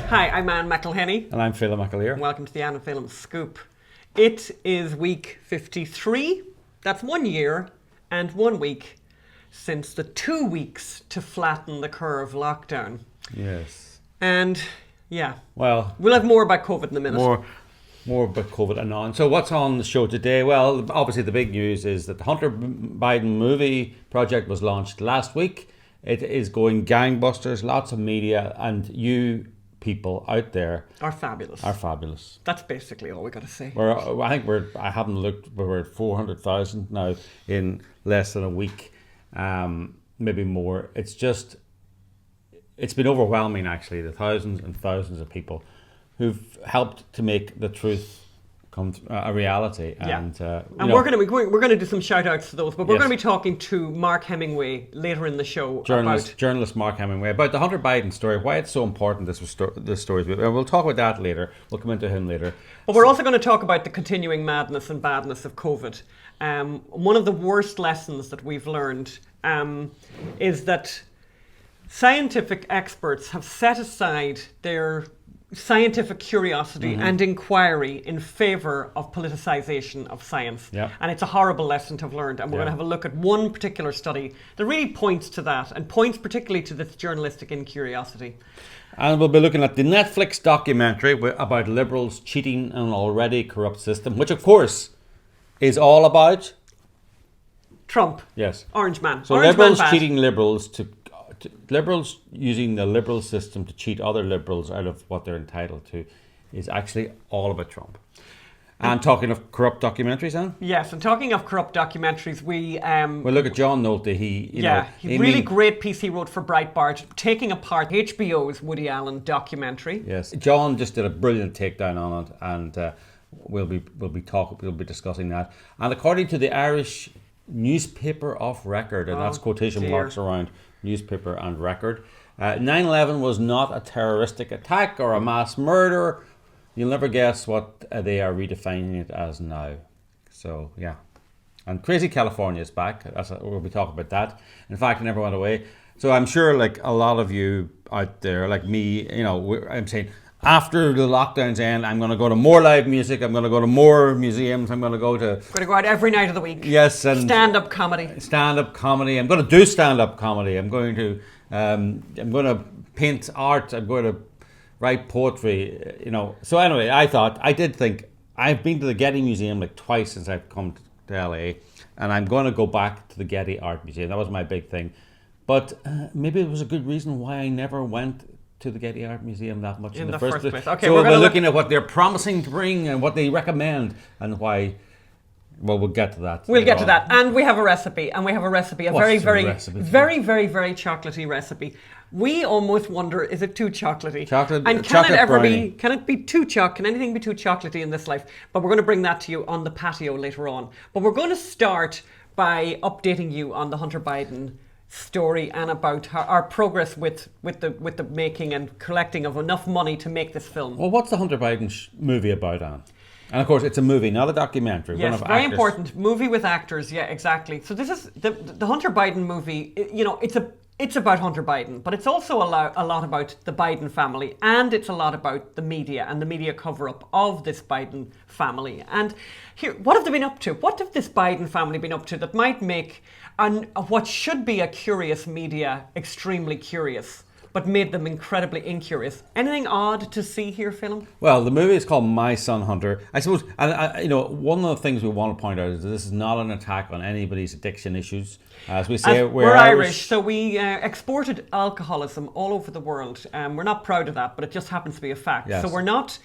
Hi, I'm Anne McElhenney. And I'm Phelim McAleer. Welcome to the Anne and Phelim Scoop. It is week 53. That's 1 year and 1 week since the 2 weeks to flatten the curve lockdown. Yes. And yeah, Well, we'll have more about COVID in a minute. More about COVID and on. So what's on the show today? Well, obviously the big news is that the Hunter Biden movie project was launched last week. It is going gangbusters. Lots of media, and you people out there Are fabulous. That's basically all we got to say. I haven't looked, but we're at 400,000 now in less than a week, maybe more. It's been overwhelming, actually, the thousands and thousands of people who've helped to make the truth come a reality. And we're going to do some shout outs to those, but we're Yes. going to be talking to Mark Hemingway later in the show. Journalist Mark Hemingway about the Hunter Biden story, why it's so important. This story. We'll talk about that later. We'll come into him later. But we're also going to talk about the continuing madness and badness of COVID. One of the worst lessons that we've learned is that scientific experts have set aside their scientific curiosity and inquiry in favour of politicisation of science. Yeah. And it's a horrible lesson to have learned. And we're going to have a look at one particular study that really points to that, and points particularly to this journalistic incuriosity. And we'll be looking at the Netflix documentary about liberals cheating an already corrupt system, which of course is all about Trump. Yes. Orange man. So Orange liberals man bad. cheating liberals using the liberal system to cheat other liberals out of what they're entitled to is actually all about Trump. And talking of corrupt documentaries, Anne? Yes, and talking of corrupt documentaries, we well, look at John Nolte. Great piece he wrote for Breitbart, taking apart HBO's Woody Allen documentary. Yes, John just did a brilliant takedown on it, and we'll be discussing that. And according to the Irish newspaper of record, and that's quotation marks around newspaper and record, 9/11 was not a terroristic attack or a mass murder. You'll never guess what they are redefining it as now. So yeah, and Crazy California is back. We'll be talking about that. In fact, it never went away. So I'm sure, like a lot of you out there, like me, I'm saying, after the lockdowns end, I'm going to go to more live music. I'm going to go to more museums. I'm going to go out every night of the week. Yes, and stand-up comedy. I'm going to do stand-up comedy. I'm going to paint art. I'm going to write poetry. So anyway, I did think I've been to the Getty Museum like twice since I've come to LA, and I'm going to go back to the Getty Art Museum. That was my big thing. But maybe it was a good reason why I never went to the Getty Art Museum that much in the first place. Okay, so we're looking at what they're promising to bring and what they recommend and why. Well, we'll get to that. We'll get to that. And we have a recipe. A very, very, very, very, very chocolatey recipe. We almost wonder, is it too chocolatey? And can it be too can anything be too chocolatey in this life? But we're going to bring that to you on the patio later on. But we're going to start by updating you on the Hunter Biden story and about our progress with the making and collecting of enough money to make this film. Well, what's the Hunter Biden movie about, Anne? And of course, it's a movie, not a documentary. Yes, very important. Movie with actors. Yeah, exactly. So this is the Hunter Biden movie. It's about Hunter Biden, but it's also a lot about the Biden family, and it's a lot about the media and the media cover-up of this Biden family. And here, what have they been up to? What have this Biden family been up to that might make what should be a curious media extremely curious, but made them incredibly incurious? Anything odd to see here, Phelim? Well, the movie is called My Son Hunter. I suppose, one of the things we want to point out is that this is not an attack on anybody's addiction issues. As we say, we're Irish, so we exported alcoholism all over the world. We're not proud of that, but it just happens to be a fact. Yes. So we're not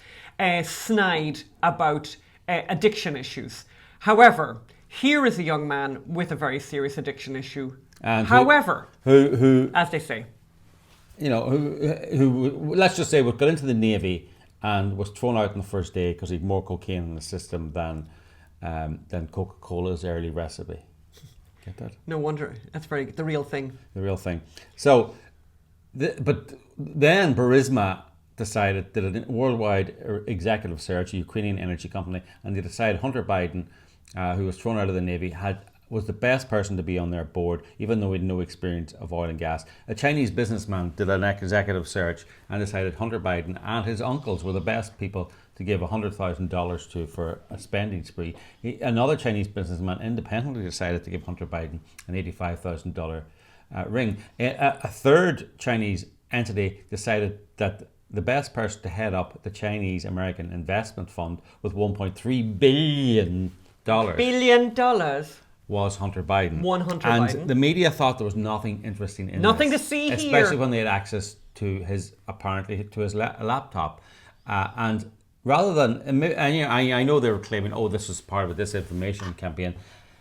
snide about addiction issues. However, here is a young man with a very serious addiction issue. And who as they say, who let's just say got into the Navy and was thrown out on the first day because he had more cocaine in the system than Coca-Cola's early recipe. Get that? No wonder. That's the real thing. The real thing. So, but then Burisma did a worldwide executive search, a Ukrainian energy company, and they decided Hunter Biden, who was thrown out of the Navy, was the best person to be on their board, even though he had no experience of oil and gas. A Chinese businessman did an executive search and decided Hunter Biden and his uncles were the best people to give $100,000 to for a spending spree. Another Chinese businessman independently decided to give Hunter Biden an $85,000 ring. A third Chinese entity decided that the best person to head up the Chinese American Investment Fund with $1.3 billion was Hunter Biden. And the media thought there was nothing interesting in nothing this, to see here. especially when they had access to his laptop. And rather than, and I know they were claiming, oh, this was part of a disinformation campaign.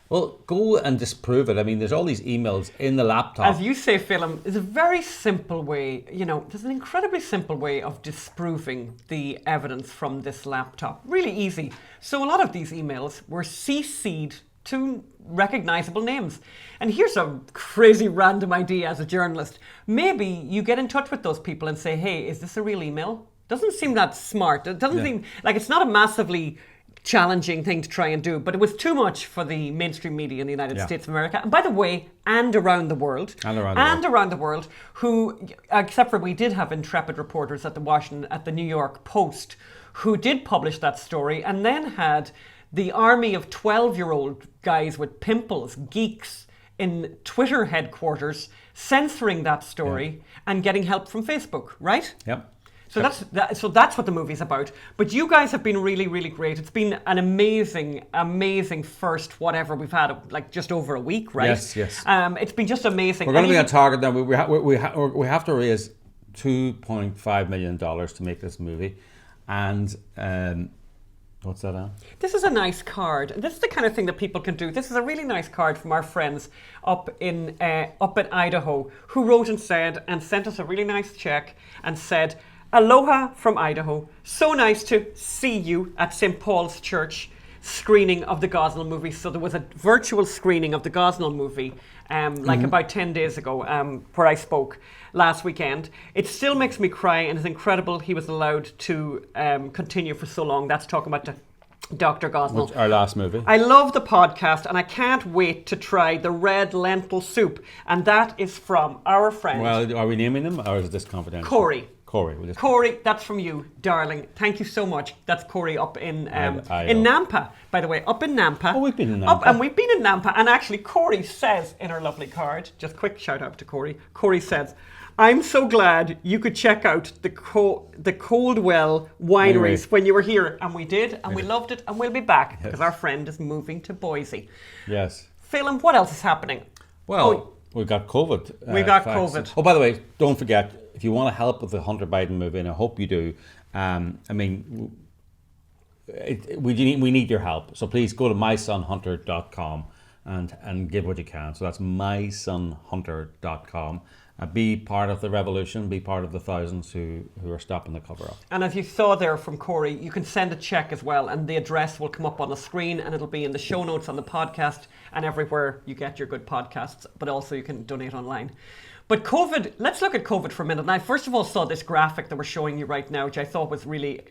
Well, go and disprove it. I mean, there's all these emails in the laptop. As you say, Phelim, it's a very simple way, there's an incredibly simple way of disproving the evidence from this laptop. Really easy. So a lot of these emails were CC'd to recognizable names. And here's a crazy random idea as a journalist. Maybe you get in touch with those people and say, hey, is this a real email? Doesn't seem that smart. It doesn't seem like it's not a massively challenging thing to try and do, but it was too much for the mainstream media in the United States of America, and by the way, and around the world, who, except for we did have intrepid reporters at the New York Post, who did publish that story, and then had the army of 12-year-old guys with pimples, geeks, in Twitter headquarters censoring that story and getting help from Facebook, right? Yep. So that's what the movie's about. But you guys have been really, really great. It's been an amazing, amazing first whatever we've had, like just over a week, right? Yes. It's been just amazing. We're going to be on target now. We have to raise $2.5 million to make this movie, and what's that, Anne? This is a nice card. This is the kind of thing that people can do. This is a really nice card from our friends up in Idaho, who wrote and sent us a really nice check and said, "Aloha from Idaho. So nice to see you at St. Paul's Church screening of the Gosnell movie." So there was a virtual screening of the Gosnell movie about 10 days ago where I spoke last weekend. It still makes me cry, and it's incredible he was allowed to continue for so long. That's talking about Dr. Gosnell. Our last movie. I love the podcast, and I can't wait to try the red lentil soup. And that is from our friend. Well, are we naming them, or is this confidential? Corey, that's from you, darling. Thank you so much. That's Corey up in Nampa, by the way, up in Nampa. Oh, we've been in Nampa. We've been in Nampa. And actually, Corey says in our lovely card, just quick shout out to Corey. Corey says, "I'm so glad you could check out the Coldwell wineries when you were here." And we did, and we loved it, and we'll be back because our friend is moving to Boise. Yes. Phelim, what else is happening? Well, we've got COVID. COVID. Oh, by the way, don't forget, if you want to help with the Hunter Biden movie, and I hope you do, we need your help. So please go to mysonhunter.com and give what you can. So that's mysonhunter.com. Be part of the revolution, be part of the thousands who are stopping the cover-up. And as you saw there from Corey, you can send a check as well, and the address will come up on the screen, and it'll be in the show notes on the podcast and everywhere you get your good podcasts, but also you can donate online. But COVID, let's look at COVID for a minute. And I first of all saw this graphic that we're showing you right now, which I thought was really,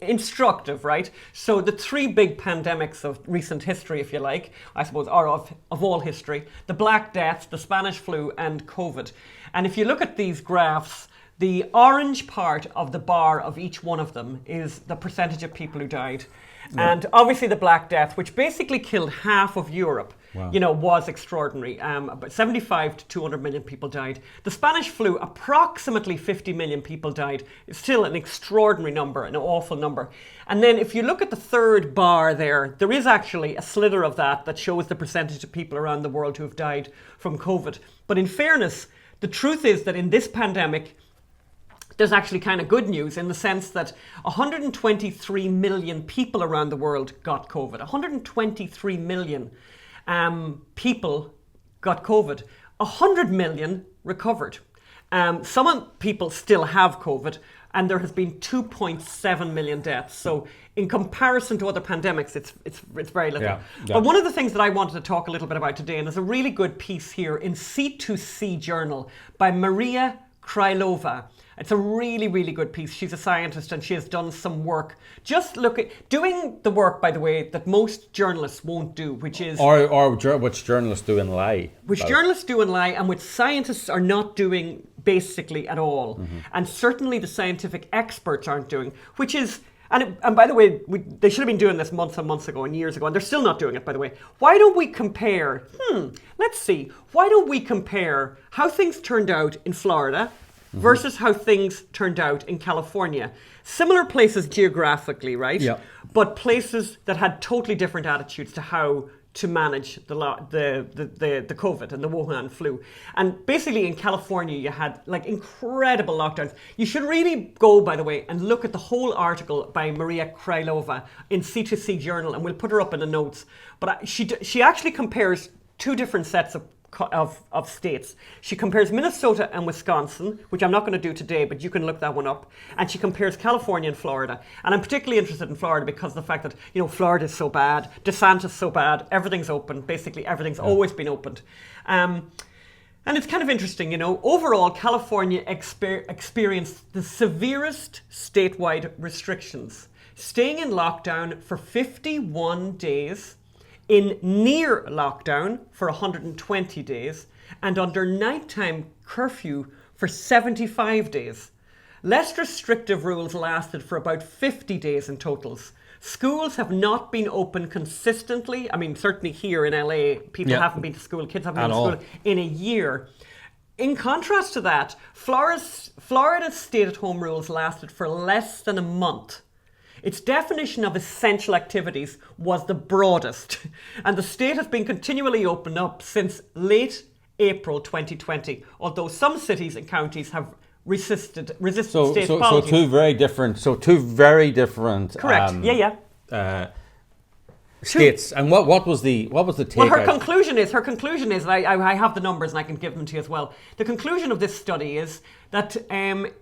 instructive, right? So the three big pandemics of recent history, if you like, I suppose, are of all history: the Black Death, the Spanish flu, and COVID. And if you look at these graphs, the orange part of the bar of each one of them is the percentage of people who died. Yeah. And obviously the Black Death, which basically killed half of Europe, was extraordinary. About 75 to 200 million people died. The Spanish flu, approximately 50 million people died. It's still an extraordinary number, an awful number. And then if you look at the third bar there is actually a slither of that shows the percentage of people around the world who have died from COVID. But in fairness, the truth is that in this pandemic, there's actually kind of good news in the sense that 123 million people around the world got COVID. 123 million people got COVID. 100 million recovered. Some people still have COVID, and there has been 2.7 million deaths. So in comparison to other pandemics, it's very little. Yeah. But one of the things that I wanted to talk a little bit about today, and there's a really good piece here in C2C Journal by Maria Krylova. It's a really, really good piece. She's a scientist and she has done some work. Just doing the work, by the way, that most journalists won't do, which is... Or which journalists do and lie. Which journalists do and lie, and which scientists are not doing basically at all. Mm-hmm. And certainly the scientific experts aren't doing, which is... And by the way, they should have been doing this months and months ago and years ago, and they're still not doing it, by the way. Why don't we compare... let's see. Why don't we compare how things turned out in Florida versus how things turned out in California? Similar places geographically, right? Yeah. But places that had totally different attitudes to how to manage the COVID and the Wuhan flu. And basically in California, you had like incredible lockdowns. You should really go, by the way, and look at the whole article by Maria Krylova in C2C Journal, and we'll put her up in the notes. But she actually compares two different sets of states. She compares Minnesota and Wisconsin, which I'm not going to do today, but you can look that one up. And she compares California and Florida. And I'm particularly interested in Florida because of the fact that, Florida's so bad, DeSantis so bad, everything's open. Basically, everything's always been opened. And it's kind of interesting, overall, California experienced the severest statewide restrictions, staying in lockdown for 51 days, in near lockdown for 120 days, and under nighttime curfew for 75 days. Less restrictive rules lasted for about 50 days in totals. Schools have not been open consistently. I mean, certainly here in LA, people haven't been to school, kids haven't been to school in a year. In contrast to that, Florida's stay-at-home rules lasted for less than a month. Its definition of essential activities was the broadest, and the state has been continually opened up since late April 2020, although some cities and counties have resisted state policies. So two very different. Correct. States. And what was the take? Well, her conclusion is, and I have the numbers and I can give them to you as well. The conclusion of this study is that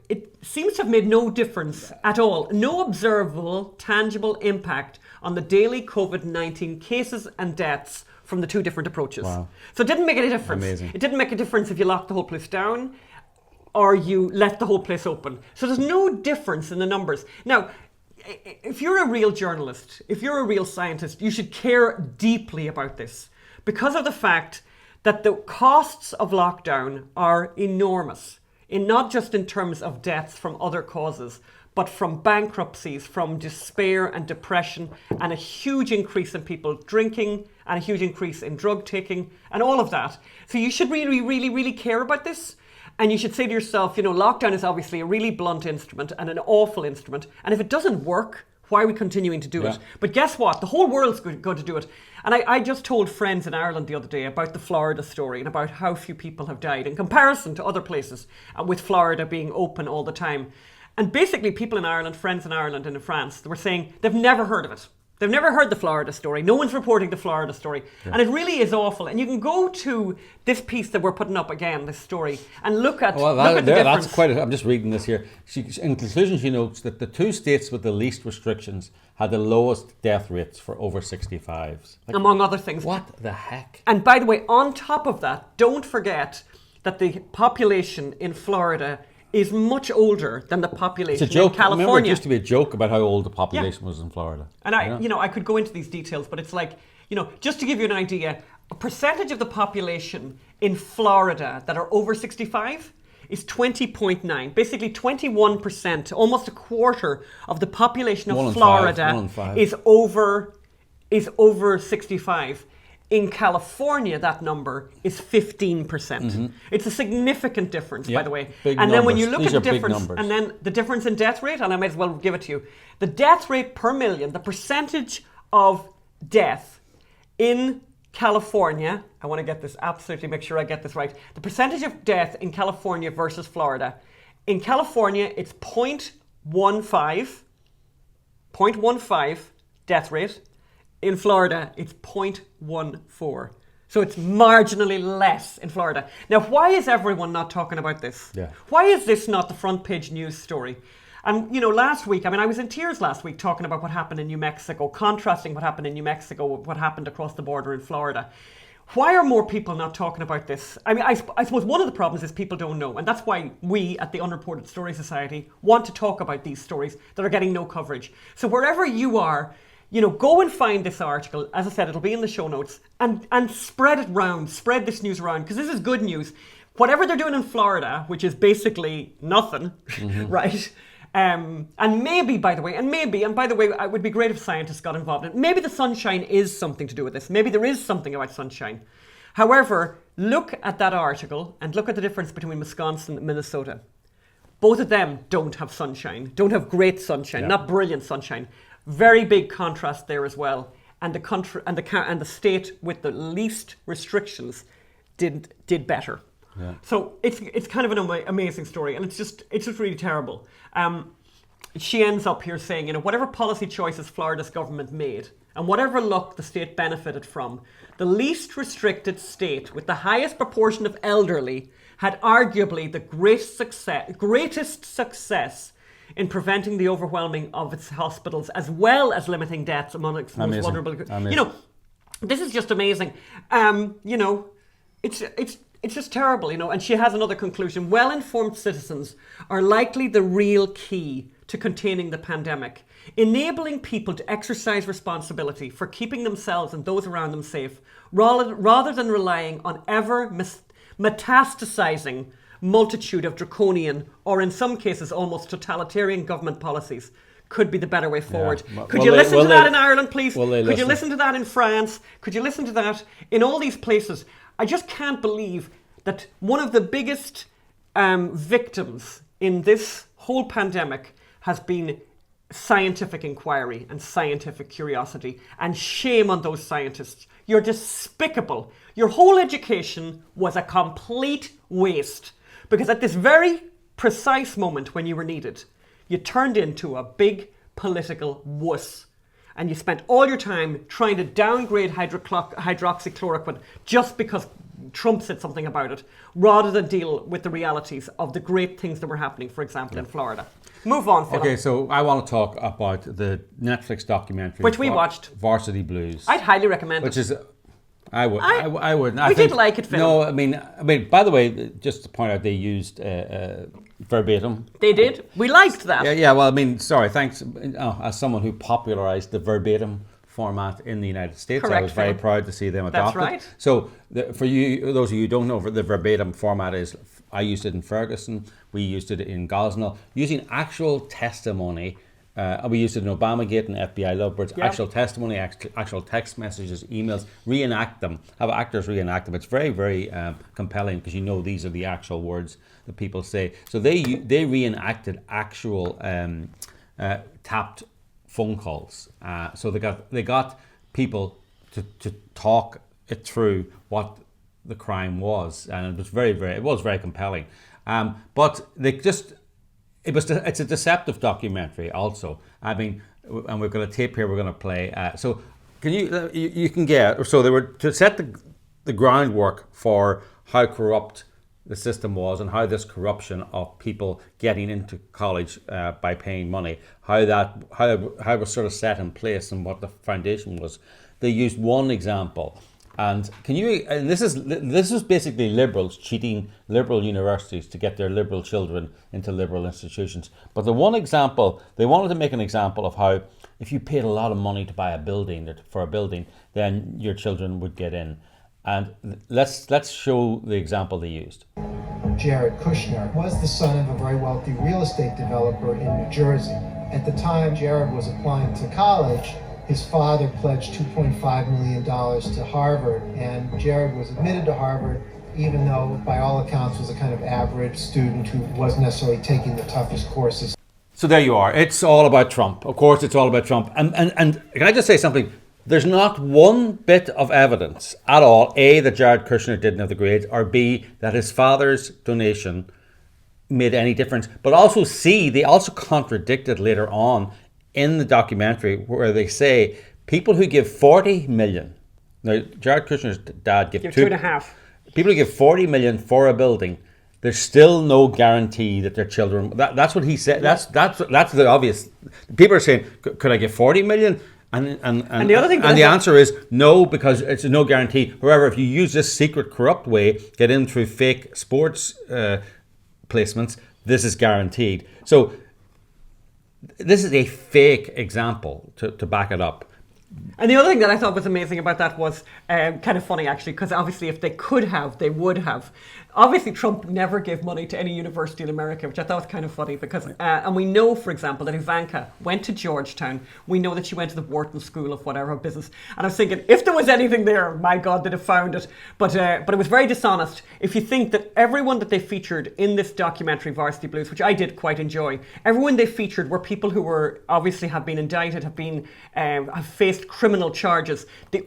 it seems to have made no difference at all, no observable, tangible impact on the daily COVID-19 cases and deaths from the two different approaches. Wow. So it didn't make any difference. Amazing. It didn't make a difference if you locked the whole place down or you left the whole place open. So there's no difference in the numbers. Now, if you're a real journalist, if you're a real scientist, you should care deeply about this because of the fact that the costs of lockdown are enormous, not just in terms of deaths from other causes, but from bankruptcies, from despair and depression, and a huge increase in people drinking, and a huge increase in drug taking, and all of that. So you should really, really, really care about this. And you should say to yourself, lockdown is obviously a really blunt instrument and an awful instrument. And if it doesn't work, why are we continuing to do it? But guess what? The whole world's going to do it. And I just told friends in Ireland the other day about the Florida story and about how few people have died in comparison to other places, with Florida being open all the time. And basically people in Ireland, friends in Ireland and in France, they were saying they've never heard of it. They've never heard the Florida story. No one's reporting the Florida story. Yeah. And it really is awful. And you can go to this piece that we're putting up again, this story, and look at the difference. That's I'm just reading this here. In conclusion, she notes that the two states with the least restrictions had the lowest death rates for over 65s. Among other things. What the heck? And by the way, on top of that, don't forget that the population in Florida is much older than the population in California. I remember it used to be a joke about how old the population was in Florida. And I could go into these details, but it's like, just to give you an idea, a percentage of the population in Florida that are over 65 is 20.9. Basically 21%, almost a quarter of the population of Florida is over 65. In California, that number is 15%. Mm-hmm. It's a significant difference, by the way. And then when you look at the difference, and then the difference in death rate, and I might as well give it to you, the death rate per million, the percentage of death in California, I want to get this absolutely, make sure I get this right. The percentage of death in California versus Florida. In California, it's 0.15 death rate. In Florida, it's 0.14. So it's marginally less in Florida. Now, why is everyone not talking about this? Yeah. Why is this not the front page news story? And, last week, I was in tears last week talking about what happened in New Mexico, contrasting what happened in New Mexico with what happened across the border in Florida. Why are more people not talking about this? I mean, I suppose one of the problems is people don't know. And that's why we at the Unreported Story Society want to talk about these stories that are getting no coverage. So wherever you are, go and find this article. As I said, it'll be in the show notes. And spread it round. Spread this news around. Because this is good news. Whatever they're doing in Florida, which is basically nothing, right? And maybe, by the way, it would be great if scientists got involved in it. Maybe the sunshine is something to do with this. Maybe there is something about sunshine. However, look at that article and look at the difference between Wisconsin and Minnesota. Both of them don't have sunshine, don't have great sunshine, not brilliant sunshine. Very big contrast there as well. And the country and the state with the least restrictions did better. Yeah. So it's kind of an amazing story, and it's just really terrible. She ends up here saying, whatever policy choices Florida's government made, and whatever luck the state benefited from, the least restricted state with the highest proportion of elderly had arguably the greatest success in preventing the overwhelming of its hospitals, as well as limiting deaths among its most vulnerable. This is just amazing. It's just terrible, and she has another conclusion. Well-informed citizens are likely the real key to containing the pandemic. Enabling people to exercise responsibility for keeping themselves and those around them safe, rather than relying on ever metastasizing multitude of draconian, or in some cases almost totalitarian government policies, could be the better way forward. Yeah. Could you listen to that in Ireland, please? Could you listen to that in France? Could you listen to that in all these places? I just can't believe that one of the biggest victims in this whole pandemic has been scientific inquiry and scientific curiosity. And shame on those scientists. You're despicable. Your whole education was a complete waste. Because at this very precise moment when you were needed, you turned into a big political wuss. And you spent all your time trying to downgrade hydroxychloroquine just because Trump said something about it, rather than deal with the realities of the great things that were happening, for example, in Florida. Move on, Philip. Okay, so I want to talk about the Netflix documentary, which we watched, Varsity Blues. I'd highly recommend it. Which is, I would. We did like it, Phil. No, I mean, by the way, just to point out, they used verbatim. They did. We liked that. Yeah. Well, I mean, sorry. Thanks. As someone who popularized the verbatim format in the United States, correct, I was very proud to see them adopt it. That's right. So, for you, those of you who don't know, the verbatim format is. I used it in Ferguson. We used it in Gosnell, using actual testimony. We used it in Obamagate and FBI Lovebirds. Yep. Actual testimony, actual text messages, emails. Reenact them. Have actors reenact them. It's very, very compelling because these are the actual words that people say. So they reenacted actual tapped phone calls. So they got people to talk it through what the crime was, and it was very compelling. But it's a deceptive documentary also. I mean, and we've got a tape here we're going to play. So can you can get, so they were to set the groundwork for how corrupt the system was and how this corruption of people getting into college by paying money, how it was sort of set in place and what the foundation was. They used one example. And this is basically liberals cheating liberal universities to get their liberal children into liberal institutions. But the one example, they wanted to make an example of how if you paid a lot of money to buy a building, then your children would get in. And let's show the example they used. Jared Kushner was the son of a very wealthy real estate developer in New Jersey. At the time Jared was applying to college, his father pledged $2.5 million to Harvard, and Jared was admitted to Harvard, even though, by all accounts, was a kind of average student who wasn't necessarily taking the toughest courses. So there you are. It's all about Trump. Of course, it's all about Trump. And can I just say something? There's not one bit of evidence at all, A, that Jared Kushner didn't have the grades, or B, that his father's donation made any difference. But also C, they also contradicted later on in the documentary where they say people who give 40 million, now Jared Kushner's dad gave 2.5. People who give 40 million for a building, there's still no guarantee that their children, that's what he said. That's the obvious. People are saying, could I give 40 million? And the other thing, and the answer is no, because it's no guarantee. However, if you use this secret, corrupt way, get in through fake sports placements, this is guaranteed. So this is a fake example to back it up. And the other thing that I thought was amazing about that was kind of funny, actually, because obviously if they could have, they would have. Obviously, Trump never gave money to any university in America, which I thought was kind of funny because, and we know, for example, that Ivanka went to Georgetown. We know that she went to the Wharton School of whatever business. And I was thinking, if there was anything there, my God, they'd have found it. But it was very dishonest. If you think that everyone that they featured in this documentary, Varsity Blues, which I did quite enjoy, everyone they featured were people who were obviously have been indicted, have faced criminal charges. The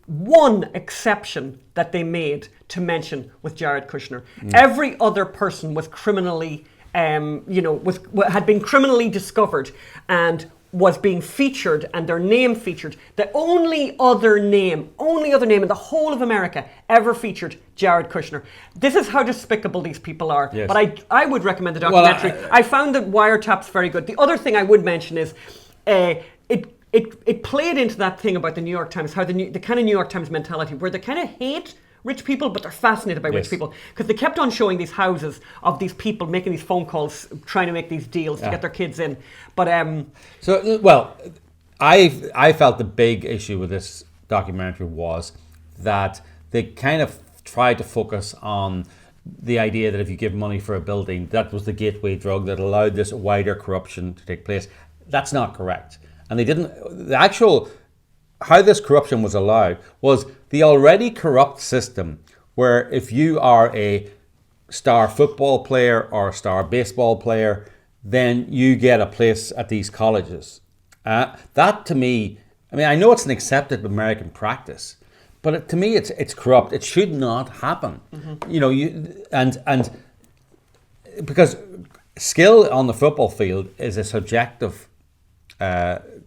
one exception that they made to mention was Jared Kushner. Every other person was criminally, had been criminally discovered and was being featured, and their name featured. The only other name in the whole of America ever featured Jared Kushner. This is how despicable these people are. Yes. But I would recommend the documentary. I found the wiretaps very good. The other thing I would mention is it played into that thing about the New York Times, how the kind of New York Times mentality where they kind of hate rich people, but they're fascinated by rich people, because they kept on showing these houses of these people making these phone calls, trying to make these deals to get their kids in. But I felt the big issue with this documentary was that they kind of tried to focus on the idea that if you give money for a building, that was the gateway drug that allowed this wider corruption to take place. That's not correct. And they didn't, how this corruption was allowed was the already corrupt system where if you are a star football player or a star baseball player, then you get a place at these colleges. That to me, I know it's an accepted American practice, but to me it's corrupt. It should not happen. And because skill on the football field is a subjective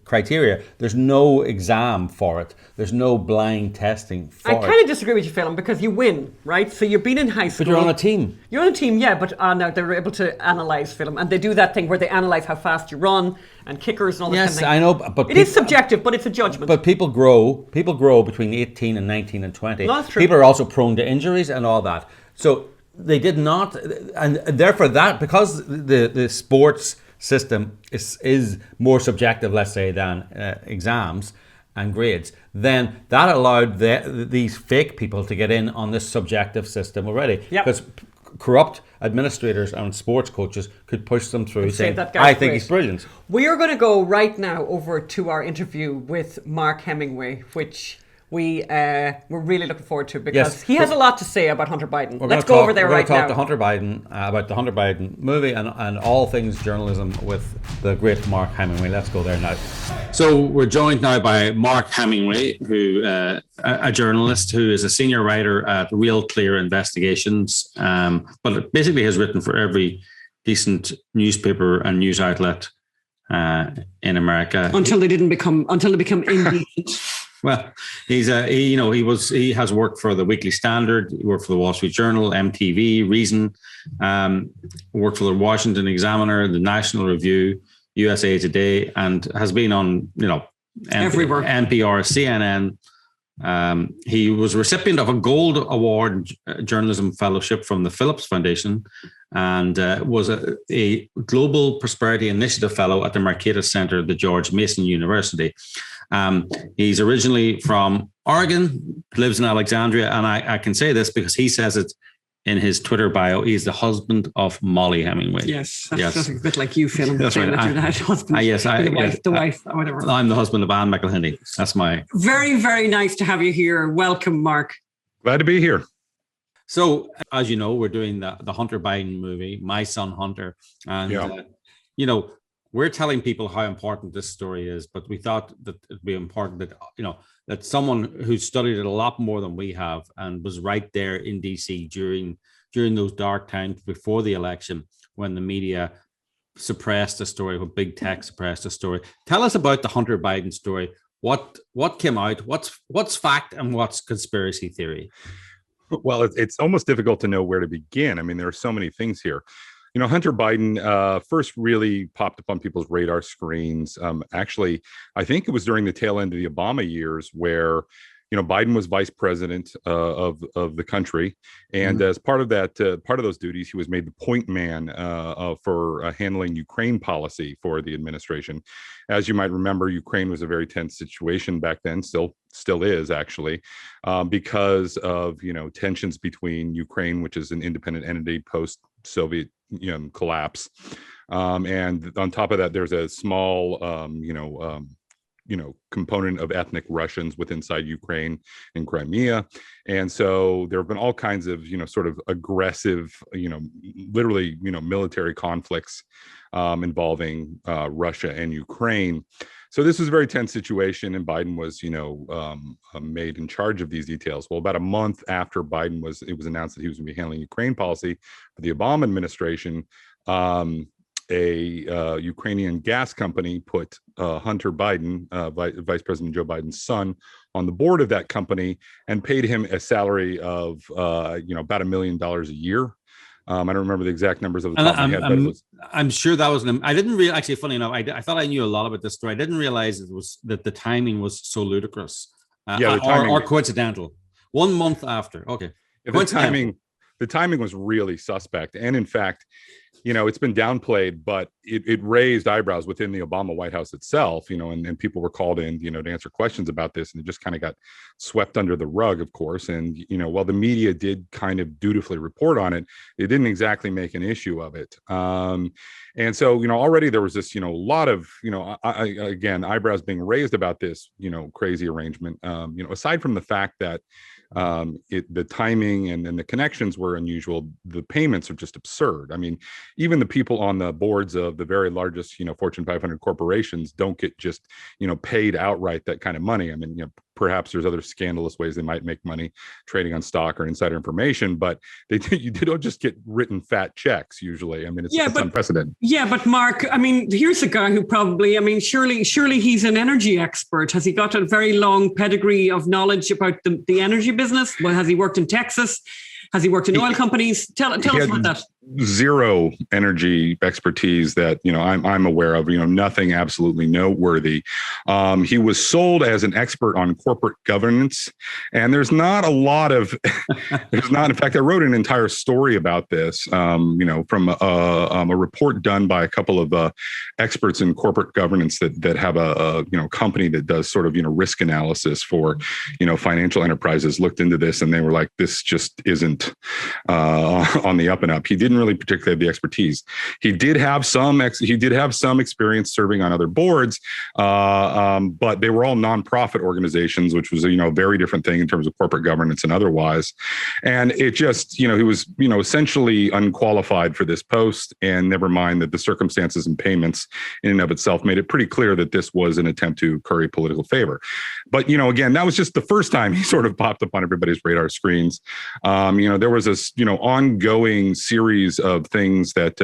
criteria. There's no exam for it. There's no blind testing for it. I kind of disagree with you, Phelan, because you win, right? So you've been in high school. But you're on a team. You're on a team, yeah, but now they're able to analyse film, and they do that thing where they analyse how fast you run and kickers and all that kind of thing. Yes, I know, but it is subjective, but it's a judgment. But people grow between 18 and 19 and 20. No, that's true. People are also prone to injuries and all that. So they did not, and therefore that, because the sports system is more subjective, let's say, than exams and grades, then that allowed these fake people to get in on this subjective system already. Because corrupt administrators and sports coaches could push them through saying, I think he's brilliant. We are going to go right now over to our interview with Mark Hemingway, which we're really looking forward to, because he has a lot to say about Hunter Biden. Let's go over there right now. We're going to talk to Hunter Biden about the Hunter Biden movie and all things journalism with the great Mark Hemingway. Let's go there now. So we're joined now by Mark Hemingway, who a journalist who is a senior writer at Real Clear Investigations, but basically has written for every decent newspaper and news outlet in America until they become indecent. Well, he has worked for the Weekly Standard, he worked for the Wall Street Journal, MTV, Reason, worked for the Washington Examiner, the National Review, USA Today, and has been on, everywhere. NPR, CNN. He was a recipient of a Gold Award Journalism Fellowship from the Phillips Foundation, and was a Global Prosperity Initiative Fellow at the Marquette Center at the George Mason University. He's originally from Oregon, lives in Alexandria, and I can say this because he says it in his Twitter bio. He's the husband of Molly Hemingway. Yes, that's a bit like you, Phil. That's right. The wife, whatever. I'm the husband of Anne McElhinney. That's my... Very, very nice to have you here. Welcome, Mark. Glad to be here. So, as you know, we're doing the Hunter Biden movie, My Son Hunter. And, we're telling people how important this story is, but we thought that it'd be important that, that someone who studied it a lot more than we have and was right there in DC during those dark times before the election, when the media suppressed the story, when big tech suppressed the story. Tell us about the Hunter Biden story. What came out? What's fact and what's conspiracy theory? Well, it's almost difficult to know where to begin. I mean, there are so many things here. Hunter Biden first really popped up on people's radar screens. Actually, I think it was during the tail end of the Obama years where, Biden was vice president of the country, and as part of that, part of those duties, he was made the point man for handling Ukraine policy for the administration. As you might remember, Ukraine was a very tense situation back then, still is actually, because of tensions between Ukraine, which is an independent entity post-Soviet collapse, and on top of that, there's a small component of ethnic Russians inside Ukraine and Crimea. And so there have been all kinds of, sort of aggressive, literally, military conflicts involving Russia and Ukraine. So this was a very tense situation, and Biden was, made in charge of these details. Well, about a month after it was announced that he was going to be handling Ukraine policy for the Obama administration, a Ukrainian gas company put Hunter Biden, Vice President Joe Biden's son, on the board of that company and paid him a salary of about $1 million a year. I don't remember the exact numbers of the top of my head, but I'm sure that was. I didn't realize. Actually, funny enough, I thought I knew a lot about this story. I didn't realize that the timing was so ludicrous, or coincidental. 1 month after, okay. The timing was really suspect, and in fact, it's been downplayed, but it raised eyebrows within the Obama White House itself, and people were called in, to answer questions about this, and it just kind of got swept under the rug, of course. And, while the media did kind of dutifully report on it, it didn't exactly make an issue of it. And so, already there was this, lot of, again, eyebrows being raised about this, crazy arrangement, aside from the fact that the timing and the connections were unusual, the payments are just absurd. I mean, even the people on the boards of the very largest, Fortune 500 corporations don't get just, paid outright that kind of money. I mean, perhaps there's other scandalous ways they might make money trading on stock or insider information, but you don't just get written fat checks usually. I mean, it's unprecedented. Yeah, but Mark, I mean, here's a guy who probably, surely he's an energy expert. Has he got a very long pedigree of knowledge about the energy business? Well, has he worked in Texas? Has he worked in oil companies? Tell us about that. Zero energy expertise that I'm aware of. Nothing absolutely noteworthy. He was sold as an expert on corporate governance, and there's not a lot of. There's not. In fact, I wrote an entire story about this. From a report done by a couple of experts in corporate governance that have a company that does sort of risk analysis for financial enterprises. Looked into this, and they were like, this just isn't on the up and up. He didn't really particularly have the expertise. He did have some experience serving on other boards, but they were all nonprofit organizations, which was a very different thing in terms of corporate governance and otherwise. And it just he was essentially unqualified for this post. And never mind that the circumstances and payments in and of itself made it pretty clear that this was an attempt to curry political favor. But again, that was just the first time he sort of popped up on everybody's radar screens. There was this ongoing series of things that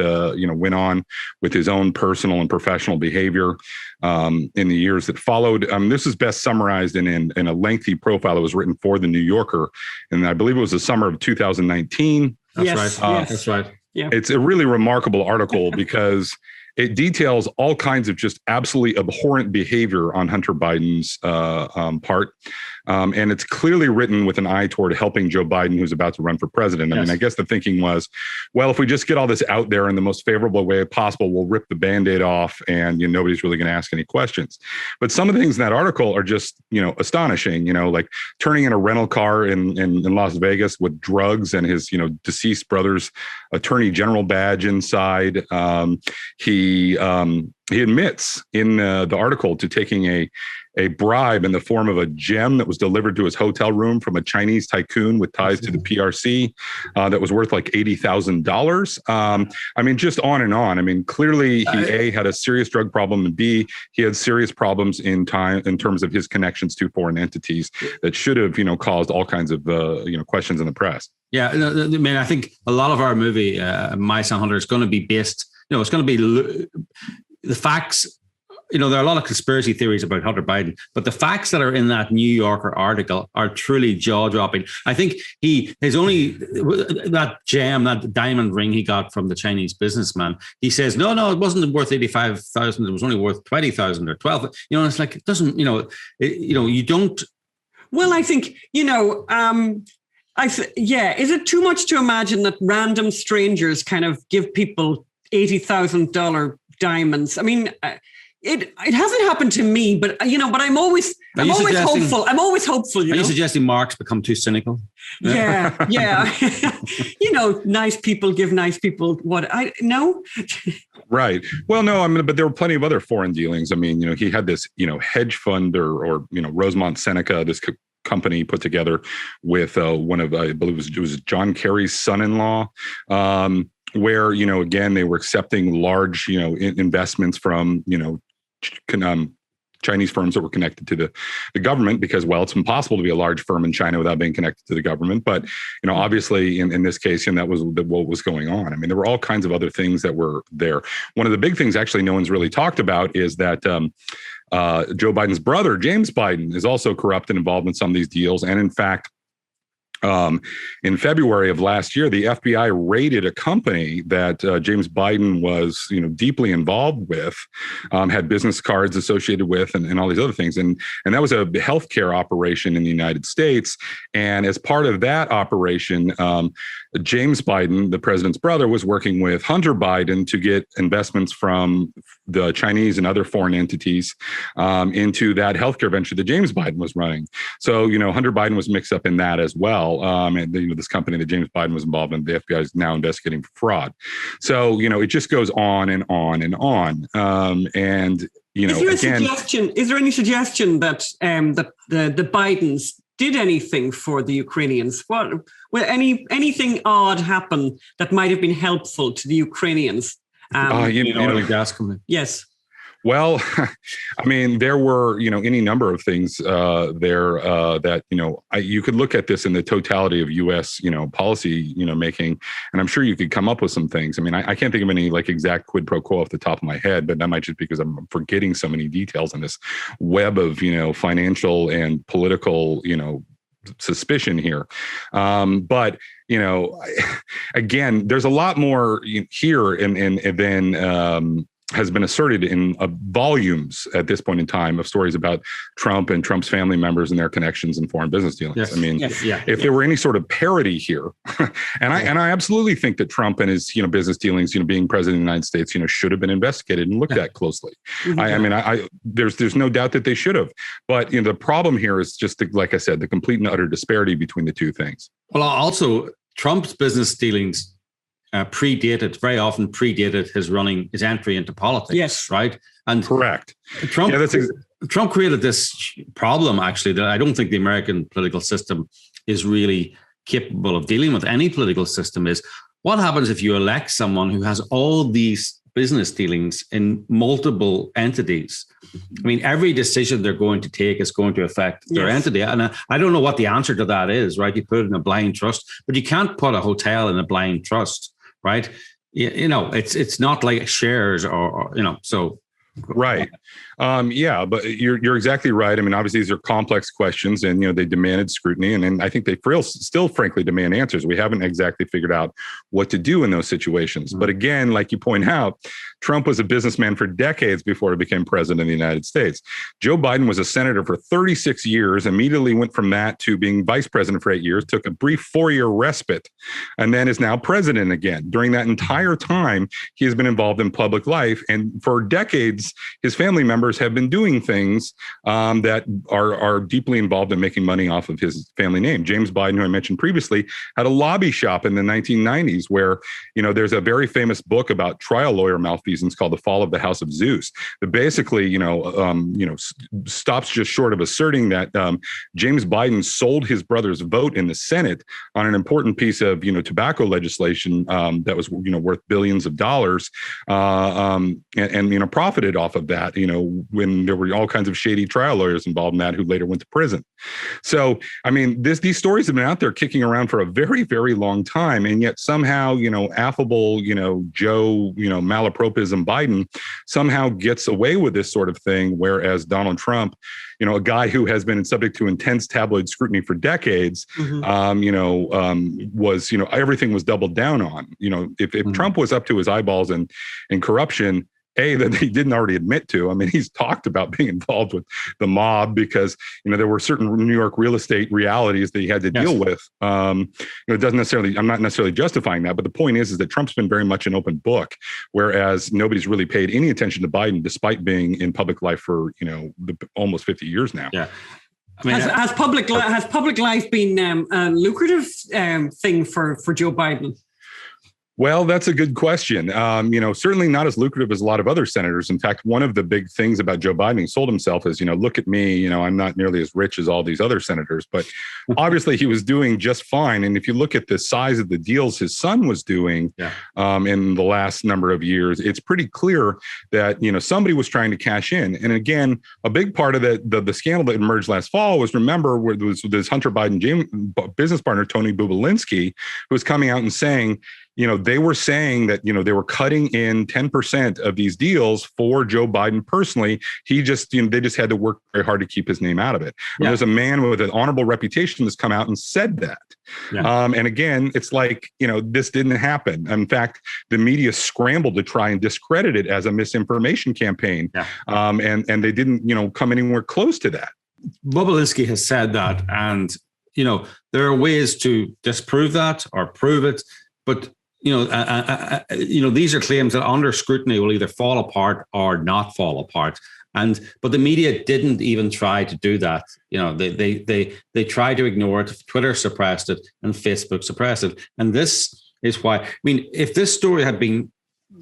went on with his own personal and professional behavior in the years that followed. This is best summarized in a lengthy profile that was written for the New Yorker, and I believe it was the summer of 2019. That's right. That's right. Yeah, it's a really remarkable article because it details all kinds of just absolutely abhorrent behavior on Hunter Biden's part. And it's clearly written with an eye toward helping Joe Biden, who's about to run for president. I mean, I guess the thinking was, well, if we just get all this out there in the most favorable way possible, we'll rip the Band-Aid off and nobody's really going to ask any questions. But some of the things in that article are just, astonishing, like turning in a rental car in Las Vegas with drugs and his, deceased brother's attorney general badge inside. He admits in the article to taking a bribe in the form of a gem that was delivered to his hotel room from a Chinese tycoon with ties to the PRC that was worth like $80,000. I mean, just on and on. I mean, clearly he A, had a serious drug problem, and B, he had serious problems in terms of his connections to foreign entities that should have, caused all kinds of, questions in the press. Yeah, I mean, I think a lot of our movie, My Son Hunter, is going to be based, it's going to be the facts there are a lot of conspiracy theories about Hunter Biden, but the facts that are in that New Yorker article are truly jaw-dropping. I think that diamond ring he got from the Chinese businessman, he says, no, it wasn't worth 85,000. It was only worth 20,000 or 12. It's like, it doesn't, you don't. Well, I think, is it too much to imagine that random strangers kind of give people $80,000 diamonds? I mean, it hasn't happened to me, but but I'm always hopeful. I'm always hopeful. Are you suggesting Mark's become too cynical? Yeah. Nice people give nice people what I know. Right. Well, no, but there were plenty of other foreign dealings. I mean, he had this, hedge fund or Rosemont Seneca, this company put together with one of, I believe it was John Kerry's son-in-law, where, again, they were accepting large, investments from, Chinese firms that were connected to the government because, well, it's impossible to be a large firm in China without being connected to the government. But, obviously in this case, that was what was going on. I mean, there were all kinds of other things that were there. One of the big things actually no one's really talked about is that Joe Biden's brother, James Biden, is also corrupt and involved in some of these deals. And in fact, in February of last year, the FBI raided a company that James Biden was, deeply involved with, had business cards associated with, and all these other things. And that was a healthcare operation in the United States. And as part of that operation, James Biden, the president's brother, was working with Hunter Biden to get investments from the Chinese and other foreign entities into that healthcare venture that James Biden was running. So, Hunter Biden was mixed up in that as well. And this company that James Biden was involved in, the FBI is now investigating for fraud. So, it just goes on and on and on. Is there any suggestion that the Bidens did anything for the Ukrainians? Will anything odd happen that might have been helpful to the Ukrainians? Oil and gas company. Yes. Well, I mean, there were, any number of things there that, you could look at this in the totality of U.S., policy, making, and I'm sure you could come up with some things. I mean, I can't think of any exact quid pro quo off the top of my head, but that might just because I'm forgetting so many details in this web of, financial and political, suspicion here. But, again, there's a lot more here than has been asserted in volumes at this point in time of stories about Trump and Trump's family members and their connections and foreign business dealings. Yes. I mean, if there were any sort of parity here, and I absolutely think that Trump and his business dealings, being president of the United States, should have been investigated and looked at closely. Mm-hmm. There's no doubt that they should have. But the problem here is just like I said, the complete and utter disparity between the two things. Well, also Trump's business dealings very often predated his entry into politics. Yes. Right. And correct. Trump created this problem, actually, that I don't think the American political system is really capable of dealing with. Any political system is what happens if you elect someone who has all these business dealings in multiple entities. I mean, every decision they're going to take is going to affect their entity. And I don't know what the answer to that is, right? You put it in a blind trust, but you can't put a hotel in a blind trust. Right. It's not like shares or so. Right. But you're exactly right. I mean, obviously, these are complex questions and, they demanded scrutiny. And I think they still, frankly, demand answers. We haven't exactly figured out what to do in those situations. Mm-hmm. But again, like you point out, Trump was a businessman for decades before he became president of the United States. Joe Biden was a senator for 36 years, immediately went from that to being vice president for 8 years, took a brief 4-year respite, and then is now president again. During that entire time, he has been involved in public life. And for decades, his family members have been doing things that are deeply involved in making money off of his family name. James Biden, who I mentioned previously, had a lobby shop in the 1990s where, there's a very famous book about trial lawyer malfeasance called The Fall of the House of Zeus that basically, stops just short of asserting that James Biden sold his brother's vote in the Senate on an important piece of, tobacco legislation that was, worth billions of dollars and profited profited off of that, when there were all kinds of shady trial lawyers involved in that who later went to prison. So, I mean, these stories have been out there kicking around for a very, very long time. And yet somehow, affable, Joe, malapropism Biden somehow gets away with this sort of thing. Whereas Donald Trump, a guy who has been subject to intense tabloid scrutiny for decades, was, everything was doubled down on. If Trump was up to his eyeballs in corruption, that he didn't already admit to. I mean, he's talked about being involved with the mob because, there were certain New York real estate realities that he had to deal with. It doesn't necessarily, I'm not necessarily justifying that, but the point is that Trump's been very much an open book, whereas nobody's really paid any attention to Biden, despite being in public life for, almost 50 years now. Yeah. I mean, has public life been a lucrative thing for Joe Biden? Well, that's a good question. Certainly not as lucrative as a lot of other senators. In fact, one of the big things about Joe Biden, he sold himself as, look at me, I'm not nearly as rich as all these other senators, but obviously he was doing just fine. And if you look at the size of the deals his son was doing in the last number of years, it's pretty clear that, somebody was trying to cash in. And again, a big part of the scandal that emerged last fall was, remember, where there was this Hunter Biden business partner, Tony Bubalinsky, who was coming out and saying, they were saying that, they were cutting in 10% of these deals for Joe Biden personally. He just, they just had to work very hard to keep his name out of it. And there's a man with an honorable reputation that's come out and said that. And again, it's like, this didn't happen. In fact, the media scrambled to try and discredit it as a misinformation campaign. And they didn't, come anywhere close to that. Bubalinsky has said that. And, there are ways to disprove that or prove it. But these are claims that under scrutiny will either fall apart or not fall apart. But the media didn't even try to do that. They tried to ignore it. Twitter suppressed it and Facebook suppressed it. And this is why, if this story had been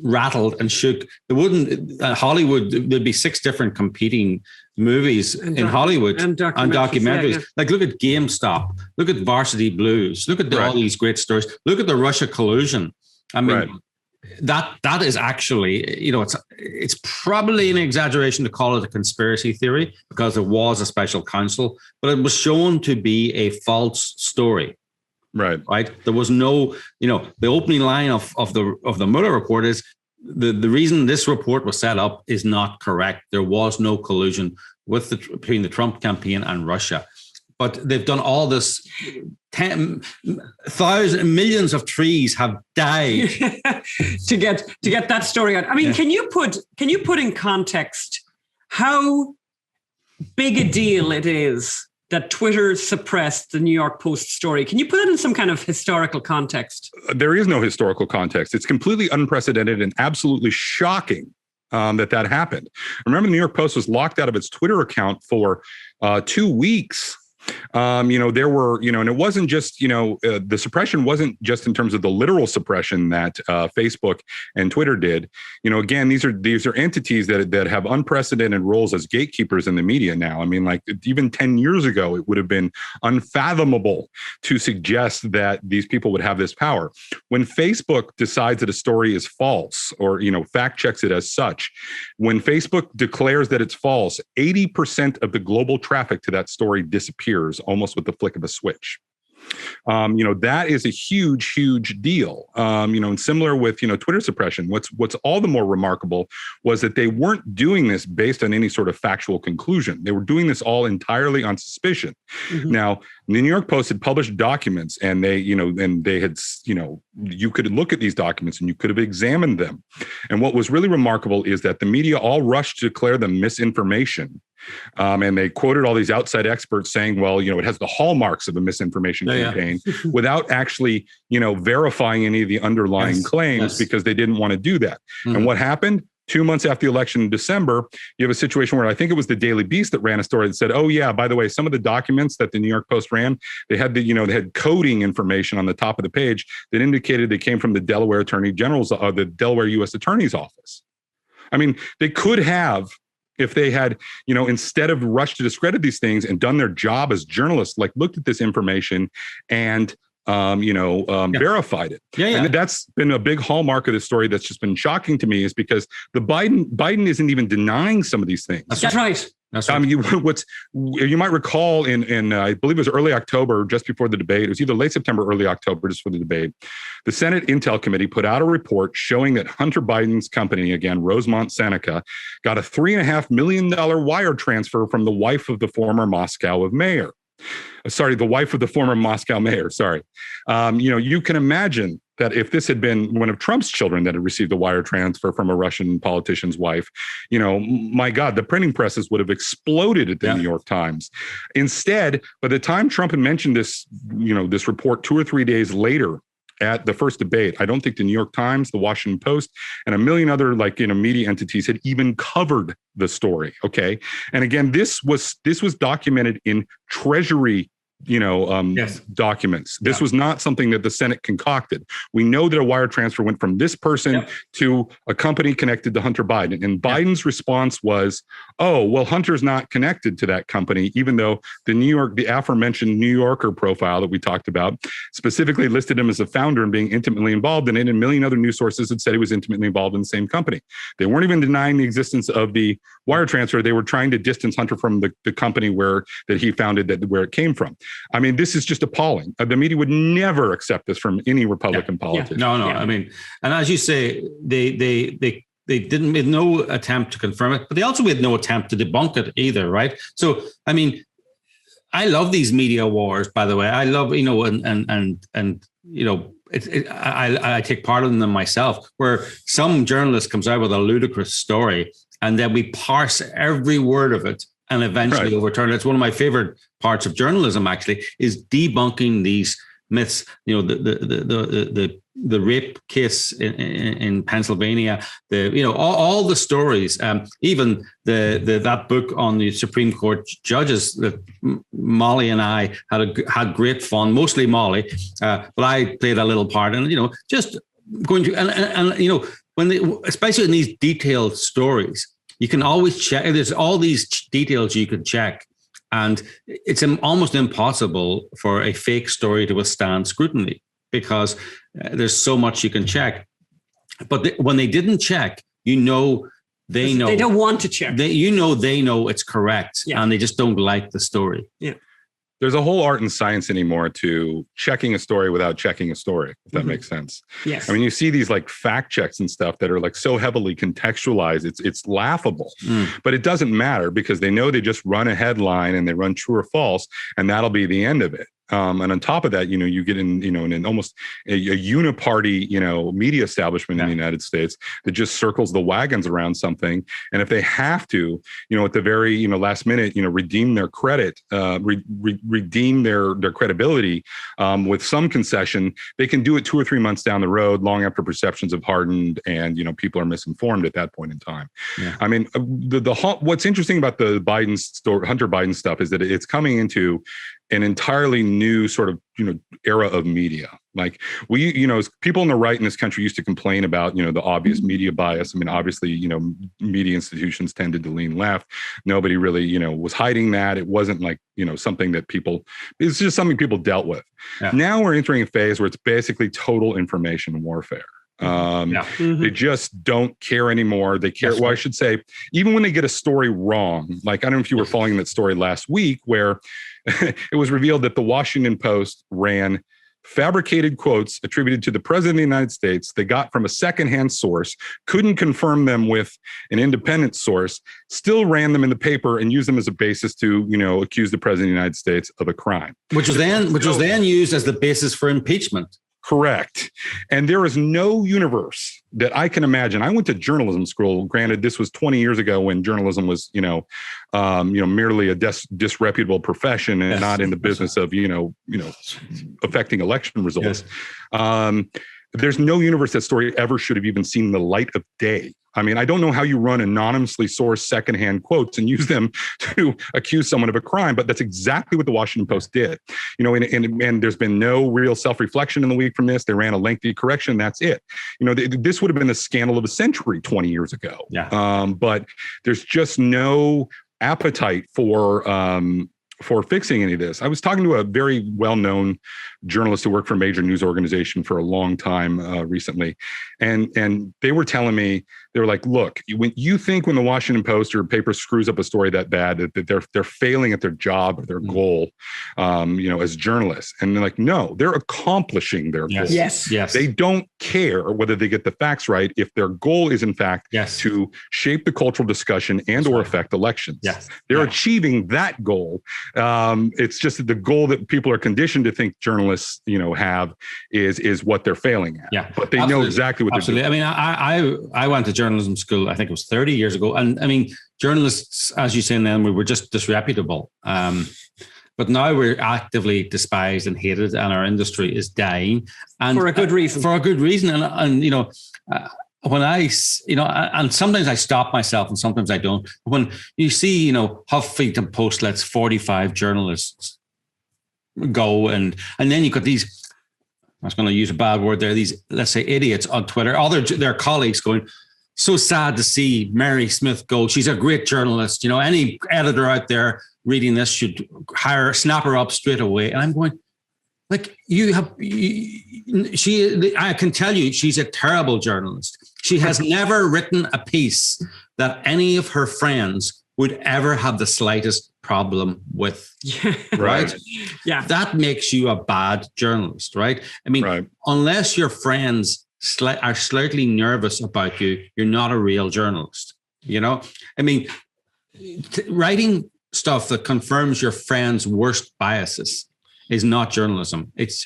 rattled and shook, there wouldn't, Hollywood, there'd be 6 different competing movies in Hollywood and documentaries. Like, look at GameStop, look at Varsity Blues, look at all these great stories, look at the Russia collusion. That is actually, it's probably an exaggeration to call it a conspiracy theory because it was a special counsel, but it was shown to be a false story. Right. There was no, the opening line of the Mueller report is the reason this report was set up is not correct. There was no collusion between the Trump campaign and Russia. But they've done all this. Millions of trees have died to get that story out. I mean, can you put in context how big a deal it is that Twitter suppressed the New York Post story? Can you put it in some kind of historical context? There is no historical context. It's completely unprecedented and absolutely shocking that happened. Remember, the New York Post was locked out of its Twitter account for 2 weeks. There were, and it wasn't just, the suppression wasn't just in terms of the literal suppression that Facebook and Twitter did. Again, these are entities that have unprecedented roles as gatekeepers in the media now. I mean, like, even 10 years ago, it would have been unfathomable to suggest that these people would have this power. When Facebook decides that a story is false or, fact checks it as such, when Facebook declares that it's false, 80% of the global traffic to that story disappears almost with the flick of a switch. That is a huge, huge deal. And similar with, Twitter suppression, what's all the more remarkable was that they weren't doing this based on any sort of factual conclusion. They were doing this all entirely on suspicion. Mm-hmm. Now, the New York Post had published documents and they had, you could look at these documents and you could have examined them. And what was really remarkable is that the media all rushed to declare them misinformation. And they quoted all these outside experts saying, well, it has the hallmarks of a misinformation campaign without actually, verifying any of the underlying claims because they didn't want to do that. Mm-hmm. And what happened? 2 months after the election in December, you have a situation where I think it was the Daily Beast that ran a story that said, oh yeah, by the way, some of the documents that the New York Post ran, they had they had coding information on the top of the page that indicated they came from the Delaware Attorney General's, the Delaware U.S. Attorney's Office. I mean, they could have, if they had, instead of rushed to discredit these things and done their job as journalists, like looked at this information and verified it. Yeah, yeah. And that's been a big hallmark of this story that's just been shocking to me, is because Biden isn't even denying some of these things. That's right. That's right. I mean, you might recall in I believe it was early October, just before the debate. It was either late September, early October, just for the debate. The Senate Intel Committee put out a report showing that Hunter Biden's company, again, Rosemont Seneca, got a $3.5 million wire transfer from the wife of the former Moscow mayor. The wife of the former Moscow mayor. Sorry. You can imagine that if this had been one of Trump's children that had received a wire transfer from a Russian politician's wife, my God, the printing presses would have exploded at the New York Times. Instead, by the time Trump had mentioned this, this report 2 or 3 days later at the first debate, I don't think the New York Times, the Washington Post, and a million other media entities had even covered the story. Okay. And again, this was documented in Treasury documents. This was not something that the Senate concocted. We know that a wire transfer went from this person to a company connected to Hunter Biden. And Biden's response was, oh, well, Hunter's not connected to that company, even though the aforementioned New Yorker profile that we talked about specifically listed him as a founder and being intimately involved in it. And a million other news sources had said he was intimately involved in the same company. They weren't even denying the existence of the wire transfer. They were trying to distance Hunter from the company that he founded, where it came from. I mean, this is just appalling. The media would never accept this from any Republican politician. No. I mean, and as you say, they didn't make no attempt to confirm it, but they also made no attempt to debunk it either, right? So, I mean, I love these media wars, by the way. I love, I take part in them myself, where some journalist comes out with a ludicrous story and then we parse every word of it and eventually overturn it. It's one of my favorite parts of journalism, actually, is debunking these myths. The rape case in Pennsylvania, all the stories, even that book on the Supreme Court judges that Molly and I had great fun, mostly Molly, but I played a little part, and just going to and especially in these detailed stories, you can always check. There's all these details you can check, and it's almost impossible for a fake story to withstand scrutiny because there's so much you can check. But when they didn't check, they know. They don't want to check. They know it's correct, and they just don't like the story. Yeah. There's a whole art and science anymore to checking a story without checking a story, if that makes sense. Yes. I mean, you see these fact checks and stuff that are so heavily contextualized. It's laughable, but it doesn't matter because they know they just run a headline and they run true or false, and that'll be the end of it. And on top of that, you get in almost a uniparty, media establishment in the United States that just circles the wagons around something. And if they have to, at the very, last minute, redeem their credit, redeem their credibility with some concession, they can do it 2 or 3 months down the road, long after perceptions have hardened and, people are misinformed at that point in time. Yeah. I mean, what's interesting about the Hunter Biden stuff is that it's coming into an entirely new sort of, era of media. Like people on the right in this country used to complain about, the obvious media bias. I mean, obviously, media institutions tended to lean left. Nobody really, was hiding that. It wasn't something that it's just something people dealt with. Yeah. Now we're entering a phase where it's basically total information warfare. They just don't care anymore. They care. Well, I should say, even when they get a story wrong, I don't know if you were following that story last week where it was revealed that the Washington Post ran fabricated quotes attributed to the president of the United States they got from a secondhand source, couldn't confirm them with an independent source, still ran them in the paper and used them as a basis to, accuse the president of the United States of a crime. Which was then used as the basis for impeachment. Correct. And there is no universe that I can imagine. I went to journalism school. Granted, this was 20 years ago when journalism was, merely a disreputable profession and not in the business of, affecting election results. Yes. There's no universe that story ever should have even seen the light of day. I mean, I don't know how you run anonymously sourced secondhand quotes and use them to accuse someone of a crime, but that's exactly what the Washington Post did. And there's been no real self-reflection in the week from this. They ran a lengthy correction. That's it. This would have been the scandal of a century 20 years ago. Yeah. But there's just no appetite for fixing any of this. I was talking to a very well-known journalists who work for a major news organization for a long time recently, and they were telling me, they were like, look, when the Washington Post or paper screws up a story that bad, that they're failing at their job or their goal, as journalists. And they're like, no, they're accomplishing their goal. Yes. They don't care whether they get the facts right if their goal is in fact to shape the cultural discussion and or affect elections. They're achieving that goal. It's just that the goal that people are conditioned to think journalists, have is what they're failing at. But they know exactly what they're doing. I mean, I went to journalism school, I think it was 30 years ago. And I mean, journalists, as you say, then we were just disreputable. But now we're actively despised and hated, and our industry is dying. And for a good reason. And when I, and sometimes I stop myself and sometimes I don't. When you see, Huffington Post lets 45 journalists go, and then you got these, I was going to use a bad word there, these, let's say, idiots on Twitter, their colleagues going, so sad to see Mary Smith go. She's a great journalist. Any editor out there reading this should snap her up straight away. And I'm going, like, I can tell you, she's a terrible journalist. She has never written a piece that any of her friends would ever have the slightest problem with. Right? Yeah. That makes you a bad journalist, right? I mean, unless your friends are slightly nervous about you, you're not a real journalist. I mean, writing stuff that confirms your friends' worst biases is not journalism. It's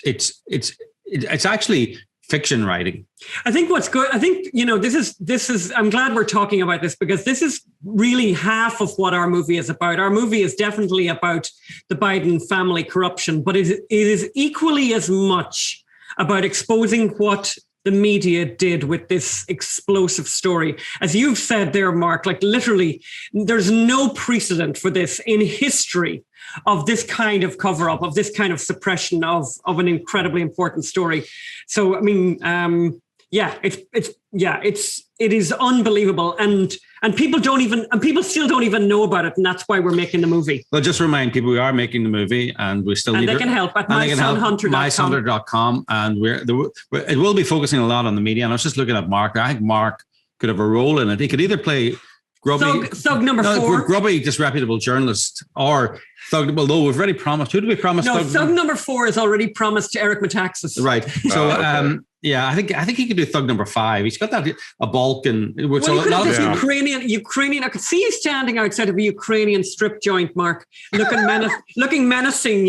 actually fiction writing. I think what's good, this is, I'm glad we're talking about this, because this is really half of what our movie is about. Our movie is definitely about the Biden family corruption, but it is equally as much about exposing what the media did with this explosive story. As you've said there, Mark, like literally, there's no precedent for this in history of this kind of cover-up, of this kind of suppression of an incredibly important story. So, I mean, it is unbelievable, and people still don't even know about it, and that's why we're making the movie. Well, just remind people we are making the movie, and we still need. And they can help at mysonhunter.com, and it will be focusing a lot on the media. And I was just looking at Mark. I think Mark could have a role in it. He could either play grubby grubby disreputable journalist, or thug. Although we've already promised. Who did we promise? No, thug number 4 is already promised to Eric Metaxas. Right. So yeah, I think he could do thug number 5. He's got a Balkan. Ukrainian. I could see you standing outside of a Ukrainian strip joint, Mark, looking menacing.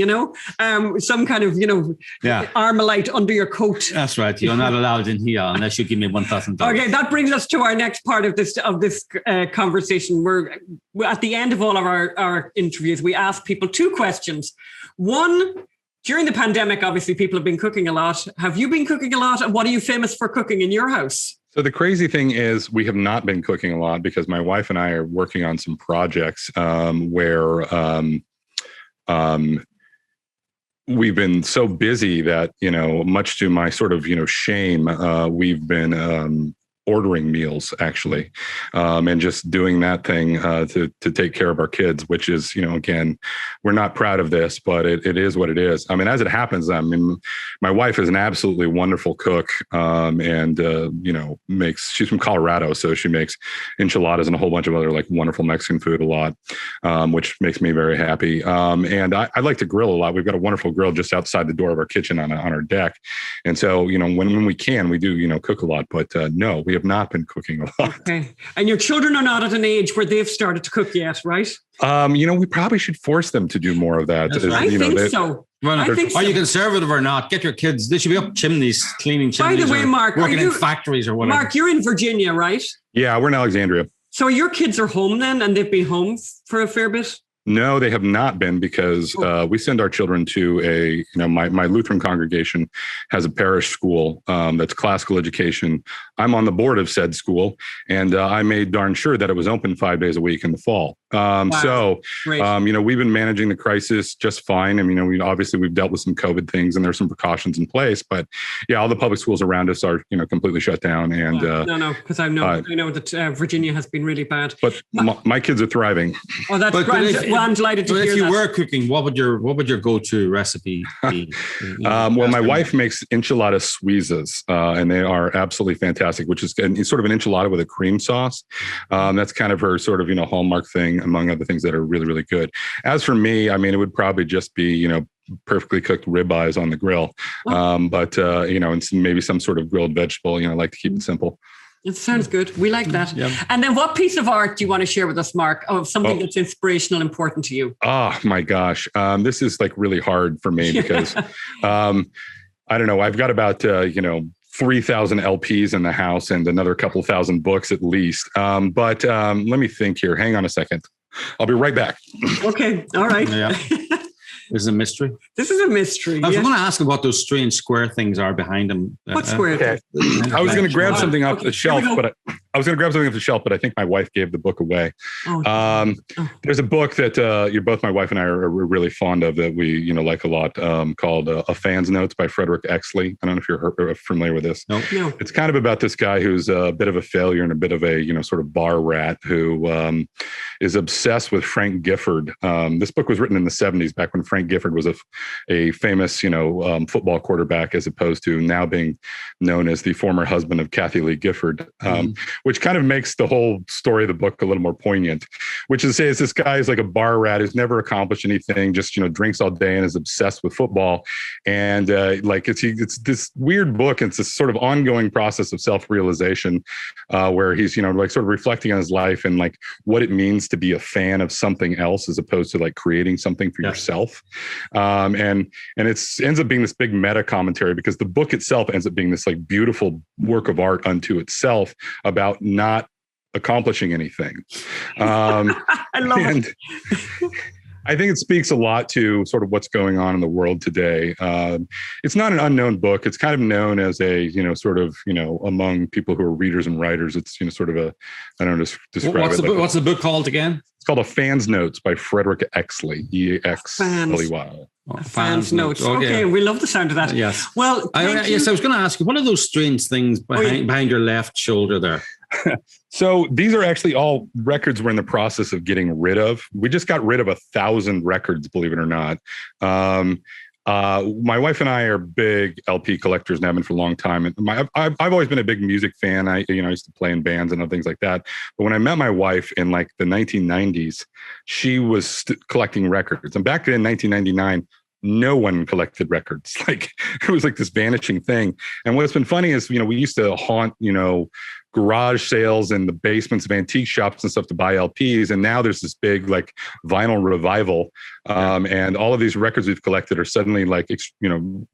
Some kind of Armalite under your coat. That's right. You're not allowed in here unless you give me $1,000. Okay, that brings us to our next part of this conversation. We're at the end of all of our interviews. We ask people 2 questions. One. During the pandemic, obviously, people have been cooking a lot. Have you been cooking a lot? And what are you famous for cooking in your house? So the crazy thing is we have not been cooking a lot because my wife and I are working on some projects where we've been so busy that, much to my sort of, shame, we've been ordering meals actually, and just doing that thing to take care of our kids, which is, again, we're not proud of this, but it is what it is. I mean, as it happens, my wife is an absolutely wonderful cook, and she's from Colorado, so she makes enchiladas and a whole bunch of other like wonderful Mexican food a lot, which makes me very happy. And I like to grill a lot. We've got a wonderful grill just outside the door of our kitchen on our deck, and so when we can, we do cook a lot. But no, we have not been cooking a lot. Okay. And your children are not at an age where they've started to cook yet, right? We probably should force them to do more of that. I think so. Are you conservative or not? Get your kids. They should be up chimneys, cleaning chimneys. By the way, Mark, working in factories or whatever. Mark, you're in Virginia, right? Yeah, we're in Alexandria. So your kids are home then, and they've been home for a fair bit? No, they have not been, because we send our children to my Lutheran congregation has a parish school that's classical education. I'm on the board of said school, and I made darn sure that it was open 5 days a week in the fall. Wow. So, we've been managing the crisis just fine. I mean, we've dealt with some COVID things, and there's some precautions in place, but yeah, all the public schools around us are, completely shut down. And because I know that Virginia has been really bad. But my kids are thriving. Oh, that's great. Well, I'm delighted to hear that. If you were cooking, what would your go-to recipe be? Well, my wife makes enchilada suizas, and they are absolutely fantastic, which is sort of an enchilada with a cream sauce. That's kind of her sort of, hallmark thing, among other things that are really, really good. As for me, I mean, it would probably just be, perfectly cooked ribeyes on the grill. But and maybe some sort of grilled vegetable, I like to keep it simple. It sounds good. We like that. Yep. And then what piece of art do you want to share with us, Mark, of something that's inspirational, important to you? Oh, my gosh. This is like really hard for me because I don't know. I've got about, 3,000 LPs in the house and another couple thousand books at least. But let me think here. Hang on a second. I'll be right back. Okay. All right. Yeah. This is a mystery. This is a mystery. I was going to ask what those strange square things are behind him. What square? Okay. I was going to grab something off the shelf, but I think my wife gave the book away. There's a book that both my wife and I are really fond of that we like a lot, called A Fan's Notes by Frederick Exley. I don't know if you're familiar with this. No. It's kind of about this guy who's a bit of a failure and a bit of a sort of bar rat who is obsessed with Frank Gifford. This book was written in the 70s, back when Frank Gifford was a famous football quarterback, as opposed to now being known as the former husband of Kathy Lee Gifford. Which kind of makes the whole story of the book a little more poignant, which is to say, this guy is like a bar rat who's never accomplished anything, just, drinks all day and is obsessed with football. And it's this weird book. It's this sort of ongoing process of self-realization where he's, sort of reflecting on his life and like what it means to be a fan of something else as opposed to like creating something for yourself. And it ends up being this big meta commentary because the book itself ends up being this like beautiful work of art unto itself about not accomplishing anything. I love it. I think it speaks a lot to sort of what's going on in the world today. It's not an unknown book. It's kind of known as a, among people who are readers and writers, it's, sort of a, I don't know, describe it. What's the book called again? It's called A Fan's Notes by Frederick Exley, E-X-L-E-Y. Fan's Notes. Okay, we love the sound of that. Yes. Well, I was going to ask you, what are those strange things behind your left shoulder there? So these are actually all records we're in the process of getting rid of. We just got rid of 1,000 records, believe it or not. My wife and I are big LP collectors and have been for a long time. And I've always been a big music fan. I used to play in bands and other things like that. But when I met my wife in like the 1990s, she was collecting records. And back in 1999, no one collected records. Like it was like this vanishing thing. And what's been funny is, we used to haunt, garage sales in the basements of antique shops and stuff to buy LPs. And now there's this big like vinyl revival. And all of these records we've collected are suddenly like,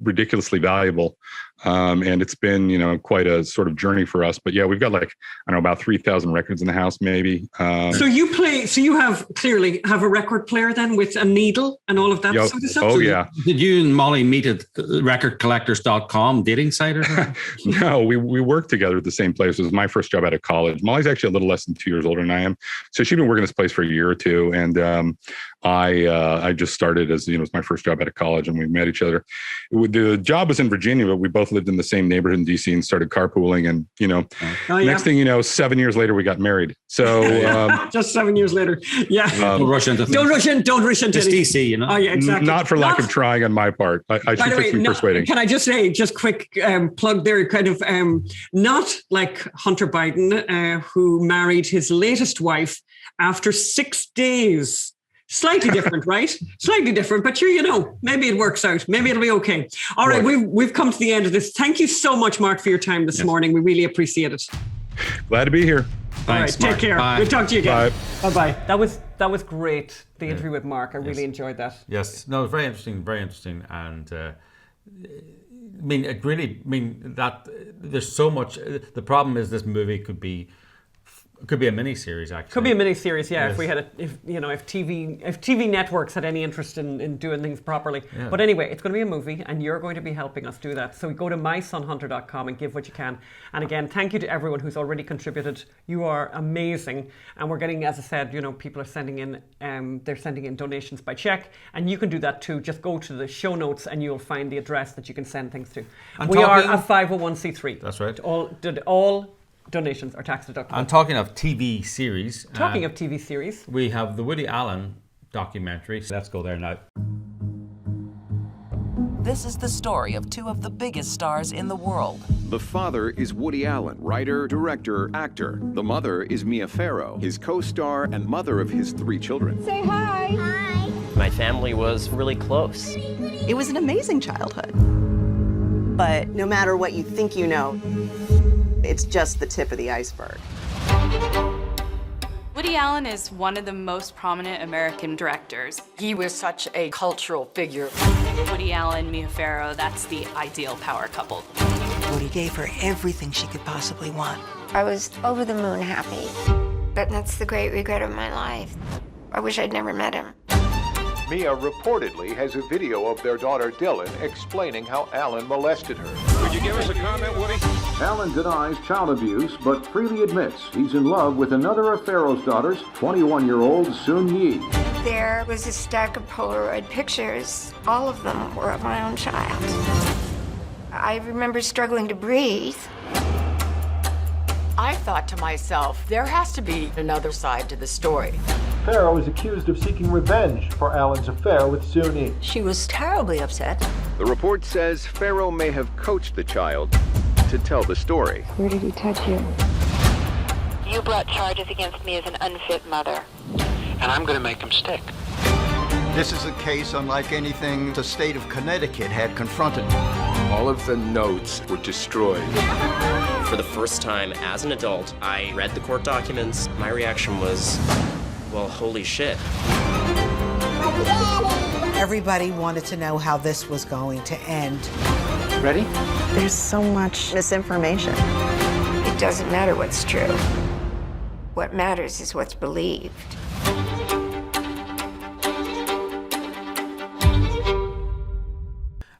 ridiculously valuable. And it's been, quite a sort of journey for us. But yeah, we've got like, I don't know, about 3,000 records in the house, maybe. So you clearly have a record player then with a needle and all of that sort of stuff? Oh, yeah. Did you and Molly meet at recordcollectors.com dating site or something? No, we worked together at the same place. It was my first job out of college. Molly's actually a little less than 2 years older than I am. So she'd been working this place for a year or two. And I just started as, it was my first job out of college and we met each other. The job was in Virginia, but we both lived in the same neighborhood in DC and started carpooling. And, next thing you know, 7 years later, we got married. So just 7 years later. Yeah. Don't rush into things. Don't rush into it's DC, Oh, yeah, exactly. Not for lack of trying on my part. I should take some persuading. Can I just say, just quick plug there, kind of not like Hunter Biden, who married his latest wife after 6 days. Slightly different, right? Slightly different, but sure, maybe it works out. Maybe it'll be okay. All right, we've come to the end of this. Thank you so much, Mark, for your time this morning. We really appreciate it. Glad to be here. Thanks, all right, Mark. take care. Bye. We'll talk to you again. Bye. Bye-bye. That was great. The interview with Mark. I really enjoyed that. Yes. No, very interesting. And that there's so much. The problem is this movie could be a mini series, actually. Could be a mini series, yeah. Yes. If we had if TV networks had any interest in doing things properly. Yeah. But anyway, it's going to be a movie, and you're going to be helping us do that. So go to mysonhunter.com and give what you can. And again, thank you to everyone who's already contributed. You are amazing, and we're getting, as I said, people are sending in they're sending in donations by check, and you can do that too. Just go to the show notes, and you'll find the address that you can send things to. We are a 501c3. That's right. All donations are tax deductible. And talking of TV series. Talking of TV series. We have the Woody Allen documentary. So let's go there now. This is the story of two of the biggest stars in the world. The father is Woody Allen, writer, director, actor. The mother is Mia Farrow, his co-star and mother of his 3 children. Say hi. Hi. My family was really close. It was an amazing childhood. But no matter what you think you know, it's just the tip of the iceberg. Woody Allen is one of the most prominent American directors. He was such a cultural figure. Woody Allen, Mia Farrow, that's the ideal power couple. Woody gave her everything she could possibly want. I was over the moon happy. But that's the great regret of my life. I wish I'd never met him. Mia reportedly has a video of their daughter Dylan explaining how Allen molested her. Could you give us a comment, Woody? Allen denies child abuse, but freely admits he's in love with another of Farrow's daughters, 21-year-old Soon Yi. There was a stack of Polaroid pictures. All of them were of my own child. I remember struggling to breathe. I thought to myself, there has to be another side to the story. Farrow is accused of seeking revenge for Allen's affair with Soon Yi. She was terribly upset. The report says Farrow may have coached the child to tell the story. Where did he touch you? You brought charges against me as an unfit mother. And I'm going to make them stick. This is a case unlike anything the state of Connecticut had confronted. All of the notes were destroyed. For the first time as an adult, I read the court documents. My reaction was, well, holy shit. Everybody wanted to know how this was going to end. Ready? There's so much misinformation. It doesn't matter what's true. What matters is what's believed.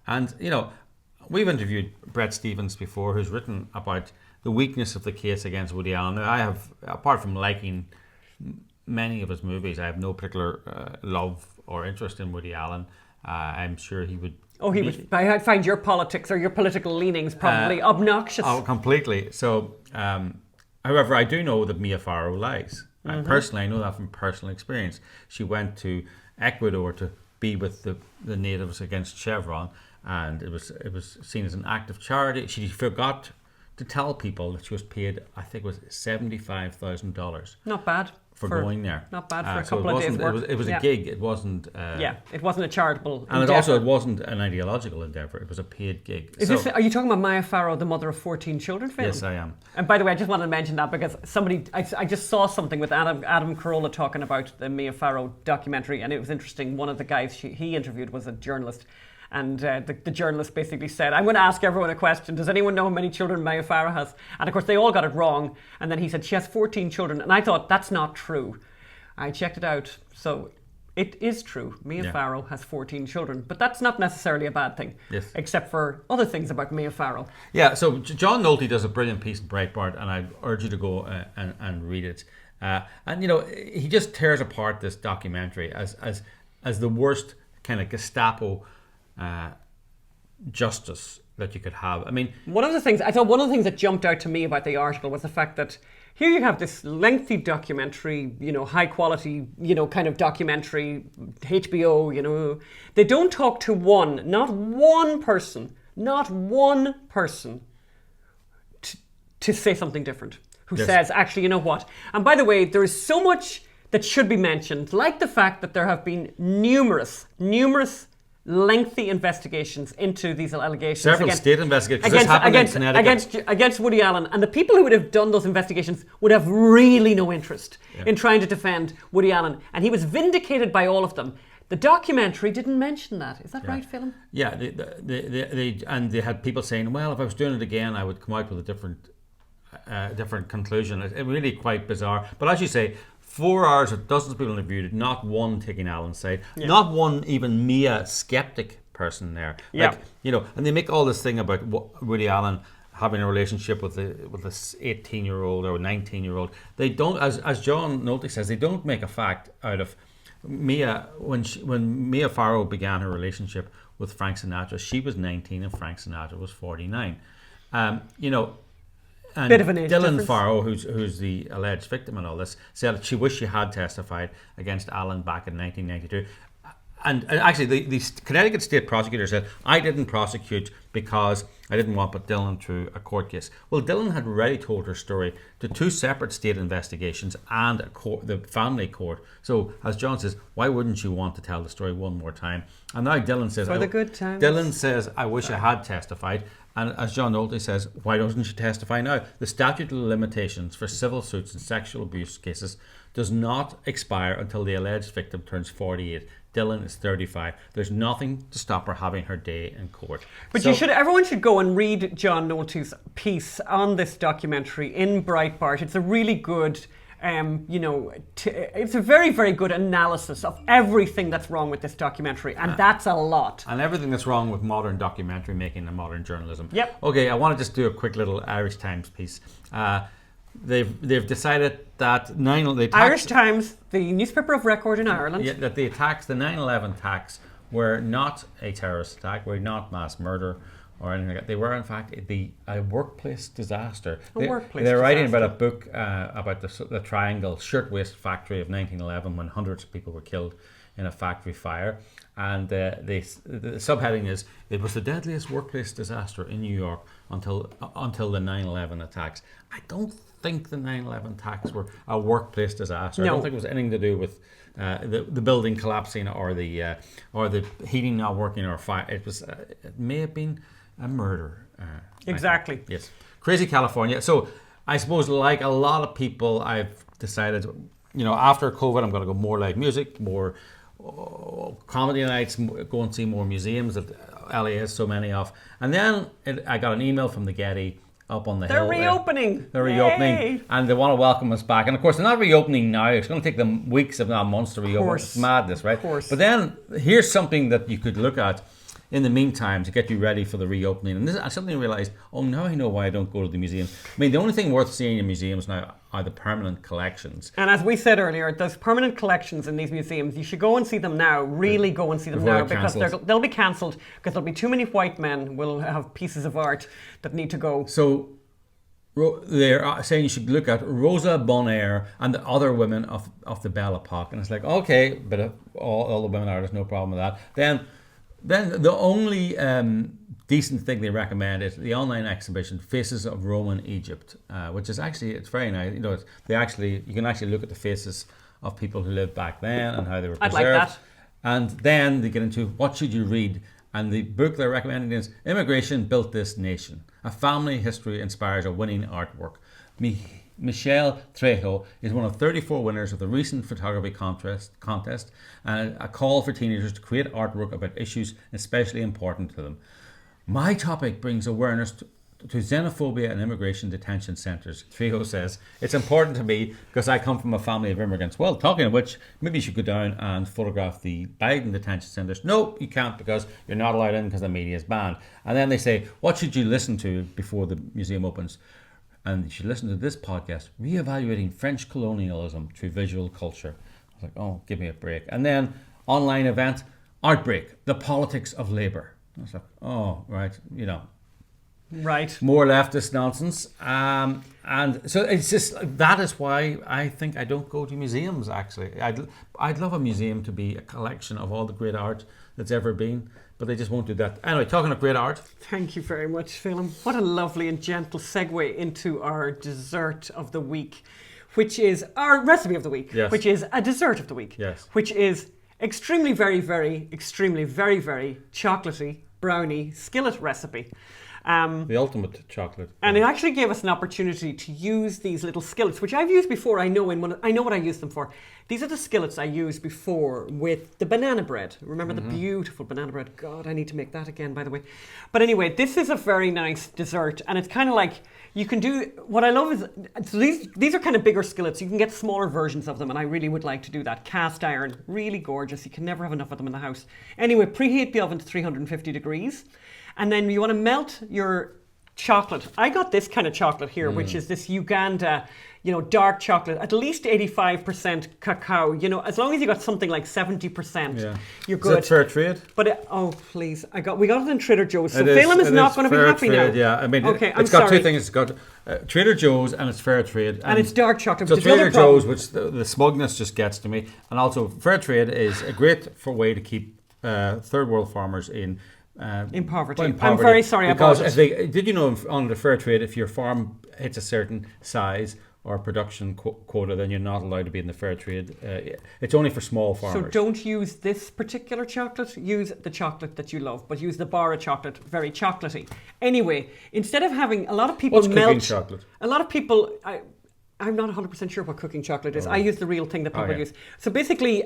And, you know, we've interviewed Bret Stephens before, who's written about the weakness of the case against Woody Allen. I have, apart from liking many of his movies, I have no particular love or interest in Woody Allen. I'm sure he would... Oh, he would. I find your politics or your political leanings probably obnoxious. Oh, completely. So, however, I do know that Mia Farrow lies. Personally, I know that from personal experience. She went to Ecuador to be with the natives against Chevron, and it was seen as an act of charity. She forgot to tell people that she was paid, I think it was $75,000. Not bad. For going there. Not bad for a couple of days work. It was a gig. It wasn't... it wasn't a charitable and endeavour. it wasn't an ideological endeavour. It was a paid gig. Are you talking about Mia Farrow, the mother of 14 children film? Yes, I am. And by the way, I just wanted to mention that because I just saw something with Adam Carolla talking about the Mia Farrow documentary, and it was interesting. One of the guys he interviewed was a journalist. And the journalist basically said, I'm going to ask everyone a question. Does anyone know how many children Mia Farrow has? And of course, they all got it wrong. And then he said, she has 14 children. And I thought, that's not true. I checked it out. So it is true. Mia Farrow has 14 children. But that's not necessarily a bad thing. Yes. Except for other things about Mia Farrow. Yeah, so John Nolte does a brilliant piece in Breitbart, and I urge you to go and read it. And, you know, he just tears apart this documentary as the worst kind of Gestapo justice that you could have. I mean, one of the things that jumped out to me about the article was the fact that here you have this lengthy documentary, you know, high quality, you know, kind of documentary, HBO, you know. They don't talk to not one person to say something different, who says, actually, you know what? And by the way, there is so much that should be mentioned, like the fact that there have been numerous lengthy investigations into these allegations. Several state investigations. This happened in Connecticut. Against Woody Allen. And the people who would have done those investigations would have really no interest in trying to defend Woody Allen. And he was vindicated by all of them. The documentary didn't mention that. Is that right, Phil? Yeah, they had people saying, well, if I was doing it again, I would come out with a different conclusion. It's really quite bizarre. But as you say, 4 hours of dozens of people interviewed it, not one taking Alan's side, not one even Mia skeptic person there. Like, you know, and they make all this thing about Woody Allen having a relationship with this 18-year-old or 19-year-old. They don't, as John Nolte says, they don't make a fact out of Mia. When Mia Farrow began her relationship with Frank Sinatra, she was 19 and Frank Sinatra was 49. You know, And bit of an age Dylan difference. Farrow, who's the alleged victim in all this, said she wished she had testified against Alan back in 1992. And actually, the Connecticut State Prosecutor said, I didn't prosecute because I didn't want to put Dylan through a court case. Well, Dylan had already told her story to 2 separate state investigations and the family court. So, as John says, why wouldn't you want to tell the story one more time? And now Dylan says, for the good times. Dylan says, I wish I had testified. And as John Nolte says, why doesn't she testify now? The statute of limitations for civil suits and sexual abuse cases does not expire until the alleged victim turns 48. Dylan is 35. There's nothing to stop her having her day in court. But everyone should go and read John Nolte's piece on this documentary in Breitbart. It's a really good, it's a very, very good analysis of everything that's wrong with this documentary, and that's a lot. And everything that's wrong with modern documentary making and modern journalism. Yep. Okay, I want to just do a quick little Irish Times piece. They've decided that Irish Times, the newspaper of record in Ireland, that the 9/11 attacks were not a terrorist attack, were not mass murder or anything like that. They were, in fact, a workplace disaster. They're writing about a book about the Triangle Shirtwaist Factory of 1911, when hundreds of people were killed in a factory fire. And the subheading is, it was the deadliest workplace disaster in New York until the 9/11 attacks. I don't think the 9/11 attacks were a workplace disaster. No. I don't think it was anything to do with the building collapsing or the heating not working or fire. It may have been a murder. Exactly. Yes. Crazy California. So I suppose, like a lot of people, I've decided, after COVID, I'm going to go more live music, more comedy nights, go and see more museums that LA has so many of. And then I got an email from the Getty up on the hill. They're reopening. They're reopening. Yay. And they want to welcome us back. And of course, they're not reopening now. It's going to take them weeks, if not months, to reopen. It's madness, right? Of course. But then here's something that you could look at in the meantime to get you ready for the reopening. And this, I suddenly realised, now I know why I don't go to the museum. I mean, the only thing worth seeing in museums now are the permanent collections. And as we said earlier, those permanent collections in these museums, you should go and see them now. Really go and see them now, because they'll be cancelled, because there'll be too many white men will have pieces of art that need to go. So they're saying you should look at Rosa Bonheur and the other women of the Belle Epoque. And it's like, okay, but all the women artists, no problem with that. Then the only decent thing they recommend is the online exhibition Faces of Roman Egypt, which is actually, it's very nice. You can actually look at the faces of people who lived back then and how they were preserved. I'd like that. And then they get into what should you read. And the book they're recommending is Immigration Built This Nation. A family history inspires a winning artwork. Michelle Trejo is one of 34 winners of the recent photography contest, and a call for teenagers to create artwork about issues especially important to them. My topic brings awareness to xenophobia and immigration detention centres. Trejo says, it's important to me because I come from a family of immigrants. Well, talking of which, maybe you should go down and photograph the Biden detention centres. No, you can't, because you're not allowed in because the media is banned. And then they say, what should you listen to before the museum opens? And you should listen to this podcast, Reevaluating French Colonialism Through Visual Culture. I was like, oh, give me a break. And then online event, Outbreak, The Politics of Labour. I was like, oh, right, Right. More leftist nonsense. And so it's just, that is why I think I don't go to museums, actually. I'd love a museum to be a collection of all the great art that's ever been, but they just won't do that. Anyway, talking of great art. Thank you very much, Phelim. What a lovely and gentle segue into our dessert of the week, which is our recipe of the week, yes. Which is a dessert of the week, yes. Which is extremely, very, very, extremely, very, very chocolatey brownie skillet recipe. The ultimate chocolate. And it actually gave us an opportunity to use these little skillets, which I've used before. I know what I use them for. These are the skillets I used before with the banana bread. Remember the beautiful banana bread? God, I need to make that again, by the way. But anyway, this is a very nice dessert, and it's kind of like, you can do, what I love is, so these are kind of bigger skillets. You can get smaller versions of them, and I really would like to do that. Cast iron, really gorgeous. You can never have enough of them in the house. Anyway, preheat the oven to 350 degrees. And then you want to melt your chocolate. I got this kind of chocolate here, which is this Uganda dark chocolate, at least 85% cacao. As long as you got something like 70%, you're good. Is it fair trade? But we got it in Trader Joe's. So Phelim is not going to be happy trade, now. Yeah, I mean, okay, it's got two things. It's got Trader Joe's and it's fair trade, and it's dark chocolate. So Trader Joe's, which the smugness just gets to me, and also fair trade is a great way to keep third world farmers in poverty. I'm very sorry because about it. Did you know on the fair trade, if your farm hits a certain size or production quota, then you're not allowed to be in the fair trade. It's only for small farmers. So don't use this particular chocolate. Use the chocolate that you love, but use the bar of chocolate, very chocolatey. Anyway, instead of having a lot of people What's cooking chocolate? A lot of people. I'm not 100% sure what cooking chocolate is. I use the real thing that people use. So basically,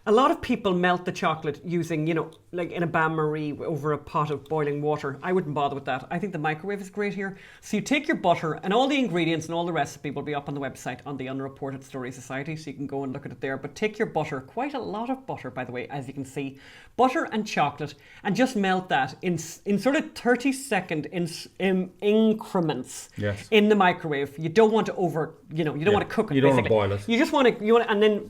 a lot of people melt the chocolate using, like in a bain-marie over a pot of boiling water. I wouldn't bother with that. I think the microwave is great here. So you take your butter, and all the ingredients and all the recipe will be up on the website on the Unreported Story Society, so you can go and look at it there. But take your butter, quite a lot of butter, by the way, as you can see, butter and chocolate, and just melt that in sort of 30-second increments in the microwave. You don't want to you don't want to cook it. You don't basically. want to boil it. You just want to, and then,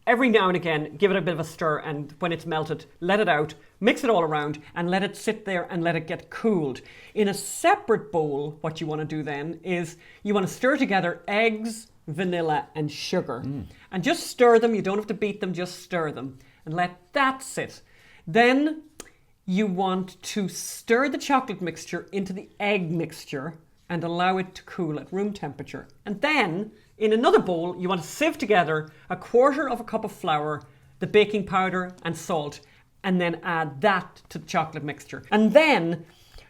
every now and again, give it a bit of a stir, and when it's melted, let it out, mix it all around, and let it sit there and let it get cooled. In a separate bowl, what you want to do then is you want to stir together eggs, vanilla, and sugar. And just stir them. You don't have to beat them, just stir them. And let that sit. Then you want to stir the chocolate mixture into the egg mixture and allow it to cool at room temperature. And then, in another bowl, you want to sieve together 1/4 cup of flour, the baking powder and salt, and then add that to the chocolate mixture. And then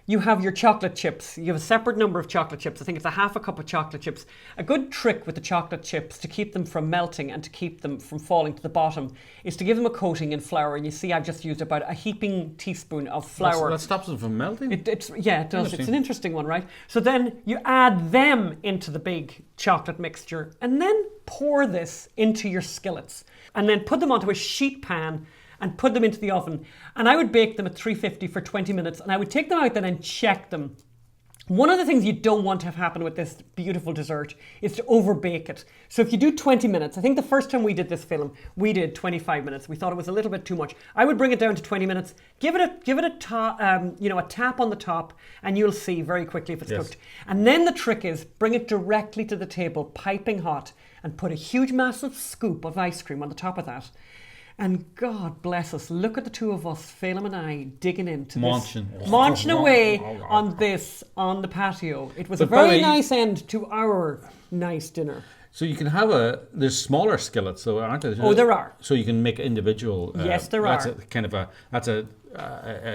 you have your chocolate chips. You have a separate number of chocolate chips. I think it's 1/2 cup of chocolate chips. A good trick with the chocolate chips to keep them from melting and to keep them from falling to the bottom is to give them a coating in flour. And you see I've just used about a heaping teaspoon of flour. That stops them from melting? It does. It's an interesting one, right? So then you add them into the big chocolate mixture and then pour this into your skillets and then put them onto a sheet pan and put them into the oven. And I would bake them at 350 for 20 minutes, and I would take them out then and check them. One of the things you don't want to have happen with this beautiful dessert is to overbake it. So if you do 20 minutes, I think the first time we did this film, we did 25 minutes. We thought it was a little bit too much. I would bring it down to 20 minutes, give it a tap on the top, and you'll see very quickly if it's cooked. And then the trick is bring it directly to the table, piping hot, and put a huge massive scoop of ice cream on the top of that. And God bless us, look at the two of us, Phelim and I, digging into munching away on the patio. It was a very nice end to our nice dinner. So you can have there's smaller skillets, though, aren't there? Oh, there are. So you can make individual. Yes, there are. That's a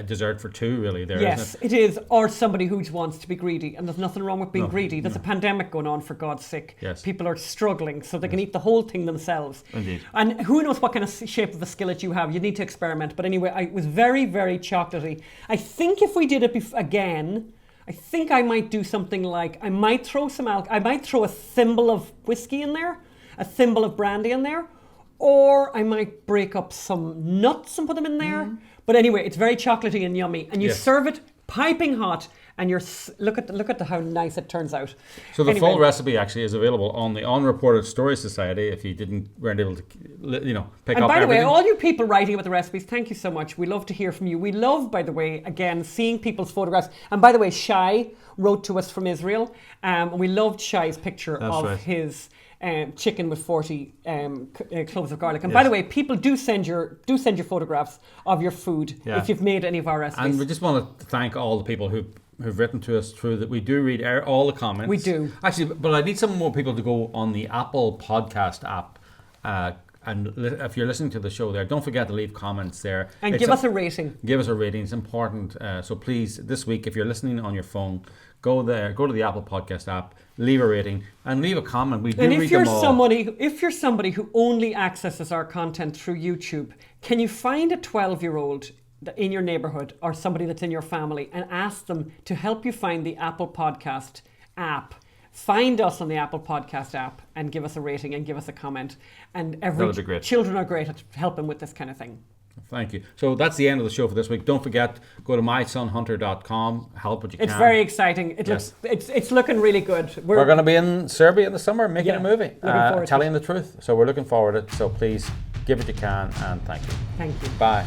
dessert for two, really. There, yes, isn't it? It is. Or somebody who wants to be greedy, and there's nothing wrong with being greedy. There's a pandemic going on, for God's sake. Yes. People are struggling, so they can eat the whole thing themselves. Indeed. And who knows what kind of shape of a skillet you have? You need to experiment. But anyway, it was very, very chocolatey. I think if we did it again, I think I might do something like I might throw a thimble of whiskey in there, a thimble of brandy in there, or I might break up some nuts and put them in there. But anyway, it's very chocolatey and yummy, and you serve it piping hot, and look at how nice it turns out. So the full recipe actually is available on the Unreported Story Society. If you weren't able to, pick up. And by the way, everything. all you people writing about the recipes, thank you so much. We love to hear from you. We love, by the way, again, seeing people's photographs. And by the way, Shai wrote to us from Israel, and we loved Shai's picture of his chicken with 40 cloves of garlic. And by the way, people do send your photographs of your food if you've made any of our recipes. And we just want to thank all the people who've written to us through that. We do read all the comments. We do. Actually, but I need some more people to go on the Apple Podcast app. And if you're listening to the show there, don't forget to leave comments there. And give us a rating. Give us a rating. It's important. So please, this week, if you're listening on your phone, go there, go to the Apple Podcast app, leave a rating, and leave a comment. We do read them all. If you're somebody who only accesses our content through YouTube, can you find a 12-year-old in your neighborhood or somebody that's in your family and ask them to help you find the Apple Podcast app? Find us on the Apple Podcast app and give us a rating and give us a comment. And That'll be great. Children are great at helping with this kind of thing. Thank you. So that's the end of the show for this week. Don't forget, go to mysonhunter.com. Help what you can. It's very exciting. It looks, it's looking really good. We're going to be in Serbia in the summer making a movie, forward telling the truth. So we're looking forward to it. So please give what you can, and thank you. Thank you. Bye.